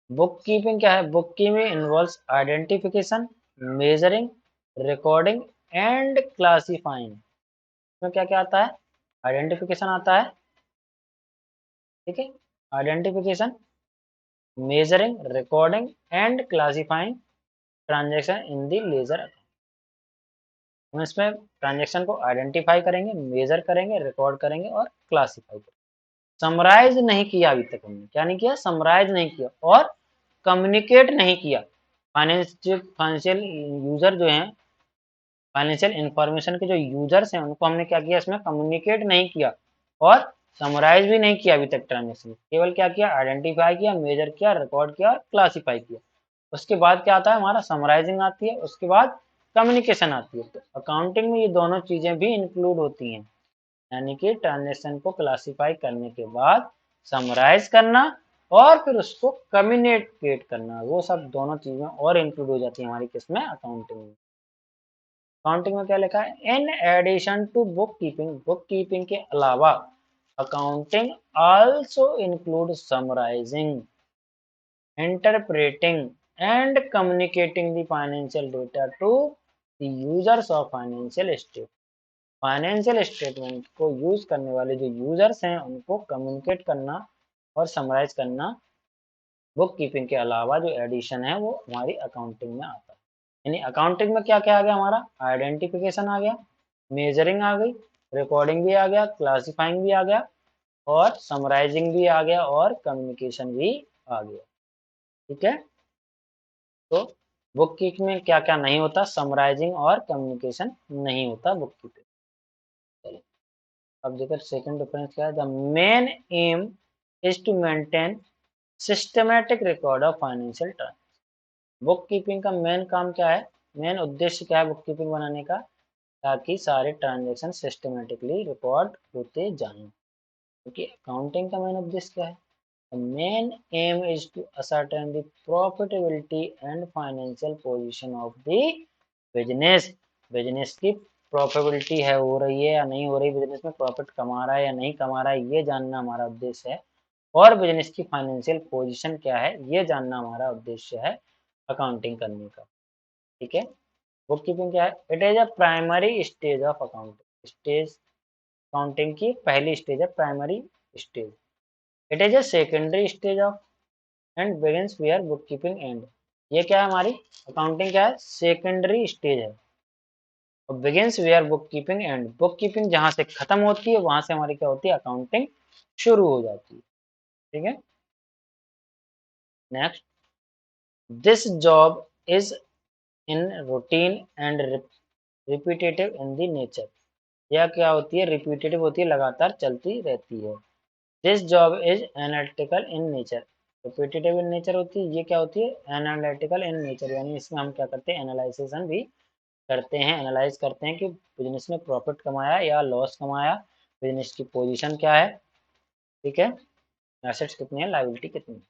बुक कीपिंग क्या है? Book keeping involves identification, measuring, recording and classifying. इसमें क्या क्या आता है? आइडेंटिफिकेशन आता है, ठीक है, identification, measuring, recording and classifying transaction in the ledger account. हम इसमें ट्रांजेक्शन को आइडेंटिफाई करेंगे, मेजर करेंगे, रिकॉर्ड करेंगे और क्लासिफाई करेंगे। समराइज नहीं किया अभी तक हमने, क्या नहीं किया? समराइज नहीं किया और कम्युनिकेट नहीं किया। फाइनेंशियल यूजर जो हैं, फाइनेंशियल इंफॉर्मेशन के जो यूजर्स हैं, उनको हमने क्या किया? इसमें कम्युनिकेट नहीं किया और समराइज भी नहीं किया अभी तक ट्रांजेक्शन। केवल क्या किया? आइडेंटिफाई किया, मेजर किया, रिकॉर्ड किया और क्लासिफाई किया। उसके बाद क्या आता है? हमारा समराइजिंग आती है, उसके बाद कम्युनिकेशन आती है। तो अकाउंटिंग में ये दोनों चीजें भी इंक्लूड होती हैं, यानी कि ट्रांजेक्शन को क्लासिफाई करने के बाद समराइज करना और फिर उसको कम्युनिकेट करना, वो सब दोनों चीजें और इंक्लूड हो जाती है हमारी किसमें? अकाउंटिंग में। अकाउंटिंग में क्या लिखा है? In addition to book keeping के अलावा accounting also include summarising, interpreting and communicating the financial data to the users of financial statement। Financial statement को यूज करने वाले जो यूजर्स हैं, उनको कम्युनिकेट करना और समराइज करना बुक कीपिंग के अलावा जो एडिशन है वो हमारी अकाउंटिंग में आता है। यानी अकाउंटिंग में क्या क्या आ गया? हमारा आइडेंटिफिकेशन आ गया, मेजरिंग आ गई, रिकॉर्डिंग भी आ गया, क्लासिफाइंग भी आ गया और समराइजिंग भी आ गया और कम्युनिकेशन भी आ गया। ठीक है, तो बुक कीपिंग में क्या क्या नहीं होता? समराइजिंग और कम्युनिकेशन नहीं होता बुक कीपिंग। चलिए अब देखो सेकंड डिफरेंस क्या है। The main aim is to maintain systematic record of financial transaction. Book keeping का मेन काम क्या है? मेन उद्देश्य क्या है बुक कीपिंग बनाने का? ताकि सारे ट्रांजेक्शन सिस्टमेटिकली रिकॉर्ड होते जाएं। क्योंकि अकाउंटिंग का मेन उद्देश्य क्या है? The main aim is to ascertain the profitability and financial position of the business। Business की प्रॉफिटेबिलिटी है, हो रही है या नहीं हो रही, बिजनेस में प्रॉफिट कमा रहा है या नहीं कमा रहा है, ये जानना हमारा उद्देश्य है। और बिजनेस की फाइनेंशियल पोजीशन क्या है, ये जानना हमारा उद्देश्य है अकाउंटिंग करने का। ठीक है, बुक कीपिंग क्या है? It is a primary stage of accounting. Stage accounting की पहली स्टेज है, primary stage. It is a secondary stage of and begins where book keeping end. ये क्या है? हमारी अकाउंटिंग क्या है? सेकेंडरी स्टेज है। और begins where book keeping end, book keeping जहां से खत्म होती है वहां से हमारी क्या होती है? अकाउंटिंग शुरू हो जाती है। ठीक है, next, this job is in routine and repetitive in the nature. यह क्या होती है? रिपीटेटिव होती है, लगातार चलती रहती है। This job is analytical in nature. Repetitive in nature होती है, ये क्या होती है? एनालिटिकल इन नेचर, यानी इसमें हम क्या करते हैं? एनालिसिस भी करते हैं, एनालाइज करते हैं कि बिजनेस ने प्रॉफिट कमाया या लॉस कमाया, बिजनेस की पोजीशन क्या है, ठीक है, एसेट्स कितने हैं, लायबिलिटी कितनी है।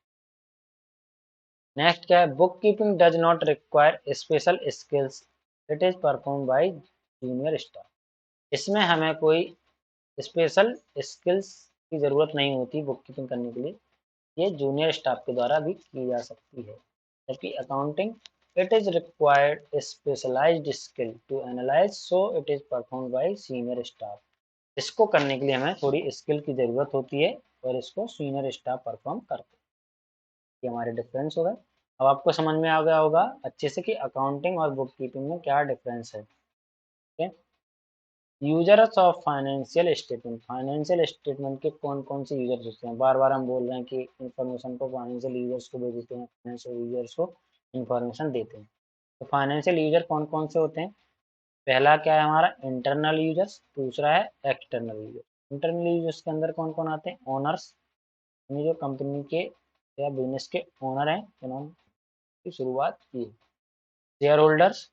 नेक्स्ट क्या है? Book keeping does not require special skills, it is perform bye junior staff. इसमें हमें कोई स्पेशल स्किल्स की ज़रूरत नहीं होती बुक कीपिंग करने के लिए, ये जूनियर स्टाफ के द्वारा भी की जा सकती है। जबकि accounting, it is required specialised skill to analyse, so it is perform by senior staff. इसको करने के लिए हमें थोड़ी स्किल की ज़रूरत होती है और इसको सीनियर स्टाफ परफॉर्म करते हैं। ये हमारे डिफरेंस हो गए। अब आपको समझ में आ गया होगा अच्छे से कि अकाउंटिंग और बुक कीपिंग में क्या डिफरेंस है। ठीक है, यूजर्स ऑफ फाइनेंशियल स्टेटमेंट के कौन कौन से यूजर्स होते हैं? बार बार हम बोल रहे हैं कि इंफॉर्मेशन को फाइनेंशियल यूजर्स को भेजते हैं, फाइनेंशियल यूजर्स को इंफॉर्मेशन देते हैं। तो फाइनेंशियल यूजर कौन कौन से होते हैं? पहला क्या है हमारा? Internal users. दूसरा है एक्सटर्नल यूजर। इंटरनल यूजर्स के अंदर कौन कौन आते हैं? ओनर्स, यानी जो कंपनी के या बिजनेस के ओनर हैं, जिन्होंने की शुरुआत की। शेयर होल्डर्स,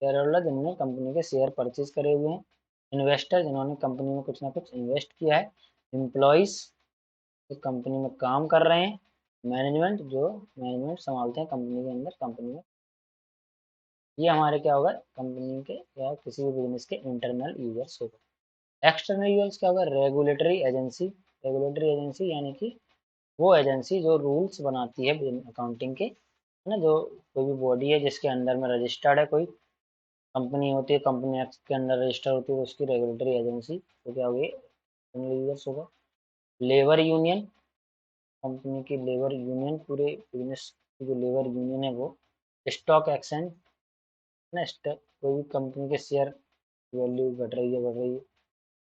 शेयर होल्डर जिनने कंपनी के शेयर परचेज करे हुए हैं। इन्वेस्टर जिन्होंने कंपनी में कुछ ना कुछ इन्वेस्ट किया है, एम्प्लॉयज़ जो कंपनी में काम कर रहे हैं, मैनेजमेंट जो मैनेजमेंट संभालते हैं कंपनी के अंदर कंपनी में। ये हमारे क्या होगा कंपनी के या किसी भी बिजनेस के इंटरनल यूजर्स होगा। एक्सटर्नल यूजर्स क्या होगा रेगुलेटरी एजेंसी यानी कि वो एजेंसी जो रूल्स बनाती है अकाउंटिंग के, है ना, जो कोई भी बॉडी है जिसके अंदर में रजिस्टर्ड है, कोई कंपनी होती है, कंपनी एक्ट के अंदर रजिस्टर होती है, उसकी रेगुलेटरी एजेंसी तो क्या होगी यूजर्स होगा। लेबर यूनियन, कंपनी की लेबर यूनियन, पूरे बिजनेस की जो लेबर यूनियन है वो। स्टॉक एक्सचेंज, ना कोई भी कंपनी के शेयर वैल्यू घट रही है बढ़ रही है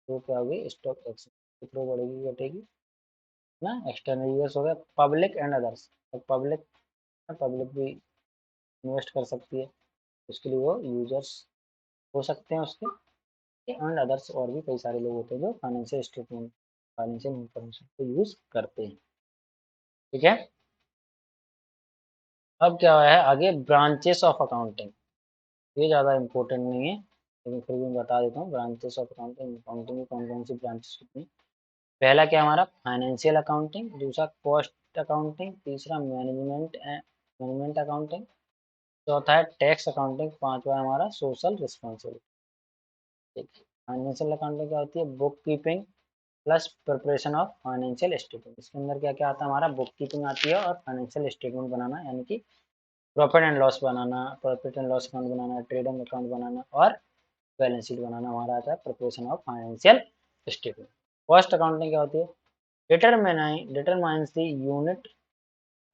तो क्या होगी स्टॉक एक्सचेंज के थ्रू बढ़ेगी घटेगी ना। एक्सटर्नल यूजर्स हो गया। पब्लिक एंड अदर्स, तो पब्लिक भी इन्वेस्ट कर सकती है, उसके लिए वो यूजर्स हो सकते हैं उसके। एंड अदर्स और भी कई सारे लोग होते हैं जो फाइनेंशियल स्टेटमेंट फाइनेंशियल इंफॉर्मेशन को यूज करते हैं। ठीक है। अब क्या है आगे ब्रांचेस ऑफ अकाउंटिंग। ये ज़्यादा इंपॉर्टेंट नहीं है लेकिन फिर भी मैं बता देता हूँ ब्रांचेस ऑफ अकाउंटिंग। अकाउंटिंग में कौन कौन सी ब्रांचेस होती हैं। पहला क्या हमारा फाइनेंशियल अकाउंटिंग, दूसरा कॉस्ट अकाउंटिंग, तीसरा मैनेजमेंट अकाउंटिंग, चौथा है टैक्स अकाउंटिंग, पांचवा है हमारा सोशल रिस्पॉन्सिबिलिटी। फाइनेंशियल अकाउंटिंग क्या होती है book keeping plus preparation of financial statement. इसके अंदर क्या क्या आता है हमारा बुक कीपिंग आती है और फाइनेंशियल स्टेटमेंट बनाना यानी कि प्रॉफिट एंड लॉस बनाना, प्रॉफिट एंड लॉस अकाउंट बनाना, ट्रेडिंग अकाउंट बनाना और बैलेंस शीट बनाना हमारा आता है preparation of financial statement. Cost accounting क्या होती है determines the unit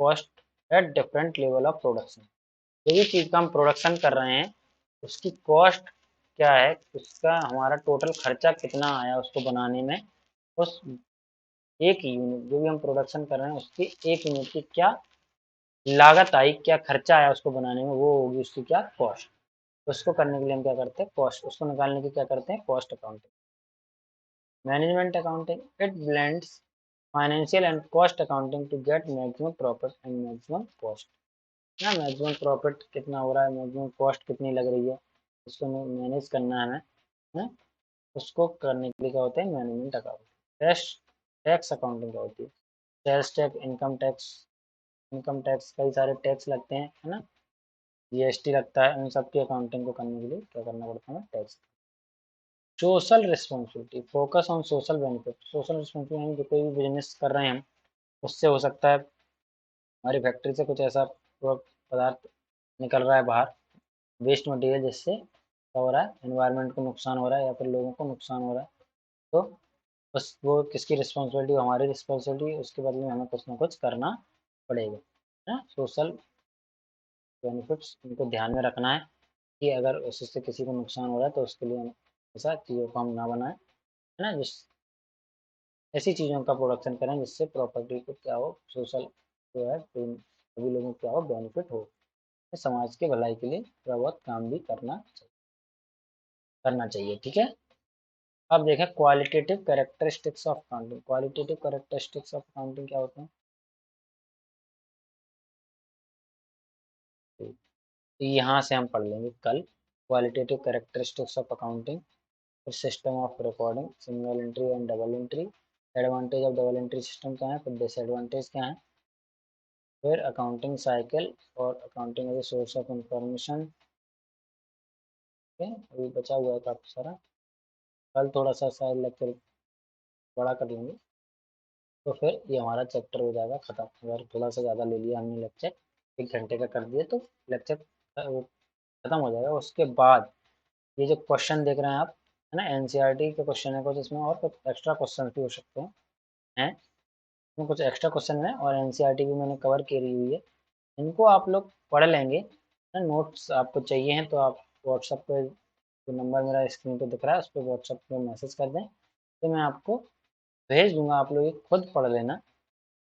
cost at different level of production. जो भी चीज़ का हम प्रोडक्शन कर रहे हैं उसकी कॉस्ट क्या है, उसका हमारा टोटल खर्चा कितना आया उसको बनाने में, उस एक यूनिट जो भी हम प्रोडक्शन कर रहे हैं उसकी एक यूनिट की क्या लागत आई, क्या खर्चा आया उसको बनाने में, वो होगी उसकी क्या कॉस्ट। उसको करने के लिए हम क्या करते हैं कॉस्ट, उसको निकालने के क्या करते हैं cost accounting. Management accounting it blends financial and cost accounting to get maximum profit and maximum cost. ना मैक्सिमम प्रॉफिट कितना हो रहा है, मैक्सिमम कॉस्ट कितनी लग रही है, उसको मैनेज करना है हमें, है? उसको करने के लिए क्या होता है management account. Tax tax accounting क्या होती है सेल्स टैक्स, इनकम टैक्स कई सारे टैक्स लगते हैं, है ना, जीएसटी लगता है, उन सब की अकाउंटिंग को करने के लिए क्या करना पड़ता है tax. Social responsibility focus on social benefit. Social responsibility यानी जो कोई भी बिजनेस कर रहे हैं हम, उससे हो सकता है हमारी फैक्ट्री से कुछ ऐसा पदार्थ निकल रहा है बाहर, वेस्ट मटेरियल, जिससे क्या हो रहा है एनवायरनमेंट को नुकसान हो रहा है या फिर लोगों को नुकसान हो रहा है। तो बस वो किसकी रिस्पॉन्सिबिलिटी, हमारी रिस्पॉन्सिबिलिटी, उसके बदले में हमें कुछ ना कुछ करना पड़ेगा, है ना। सोशल बेनिफिट्स उनको ध्यान में रखना है कि अगर उससे किसी को नुकसान हो रहा है तो उसके लिए हम ऐसा चीज़ों को हम ना बनाएं, है ना, जिस ऐसी चीज़ों का प्रोडक्शन करें जिससे प्रॉपर्टी को क्या हो सोशल जो है तो सभी लोगों को क्या हो बेनिफिट हो, समाज के भलाई के लिए थोड़ा बहुत काम भी करना चाहिए। ठीक है। अब देखें qualitative characteristics of accounting. Qualitative characteristics of accounting क्या होते हैं तो यहाँ से हम पढ़ लेंगे कल। क्वालिटेटिव कैरेक्टरिस्टिक्स ऑफ अकाउंटिंग, फिर system of recording, single entry and double entry, advantage of double entry system क्या है, फिर डिसएडवांटेज क्या है, फिर अकाउंटिंग साइकिल और accounting as a source of information. अभी बचा हुआ है काफ़ी सारा, कल थोड़ा सा शायद लेक्चर बड़ा कर लेंगे तो फिर ये हमारा चैप्टर हो जाएगा ख़त्म। अगर थोड़ा सा ज़्यादा ले लिया हमने लेक्चर, 1 घंटे का कर दिया तो लेक्चर ख़त्म हो जाएगा। उसके बाद ये जो क्वेश्चन देख रहे हैं आप, है ना, एनसीईआरटी के क्वेश्चन है कुछ, इसमें और कुछ एक्स्ट्रा क्वेश्चन भी हो सकते हैं, इसमें कुछ एक्स्ट्रा क्वेश्चन है और एनसीईआरटी भी मैंने कवर करी हुई है। इनको आप लोग पढ़ लेंगे। नोट्स आपको चाहिए हैं तो आप व्हाट्सएप पे जो नंबर मेरा स्क्रीन पे दिख रहा है उस पर व्हाट्सएप पे मैसेज कर दें तो मैं आपको भेज दूंगा, आप लोग ये खुद पढ़ लेना।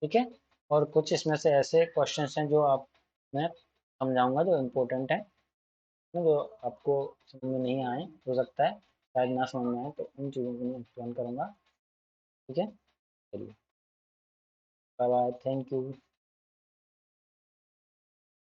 ठीक है। और कुछ इसमें से ऐसे क्वेश्चंस हैं जो आप मैं समझाऊंगा जो इम्पोर्टेंट है, जो आपको समझ में नहीं आए, हो सकता है शायद ना समझ में आए, तो उन चीज़ों को मैं एक्सप्लेन करूँगा। ठीक है। चलिए, बाय बाय, थैंक यू।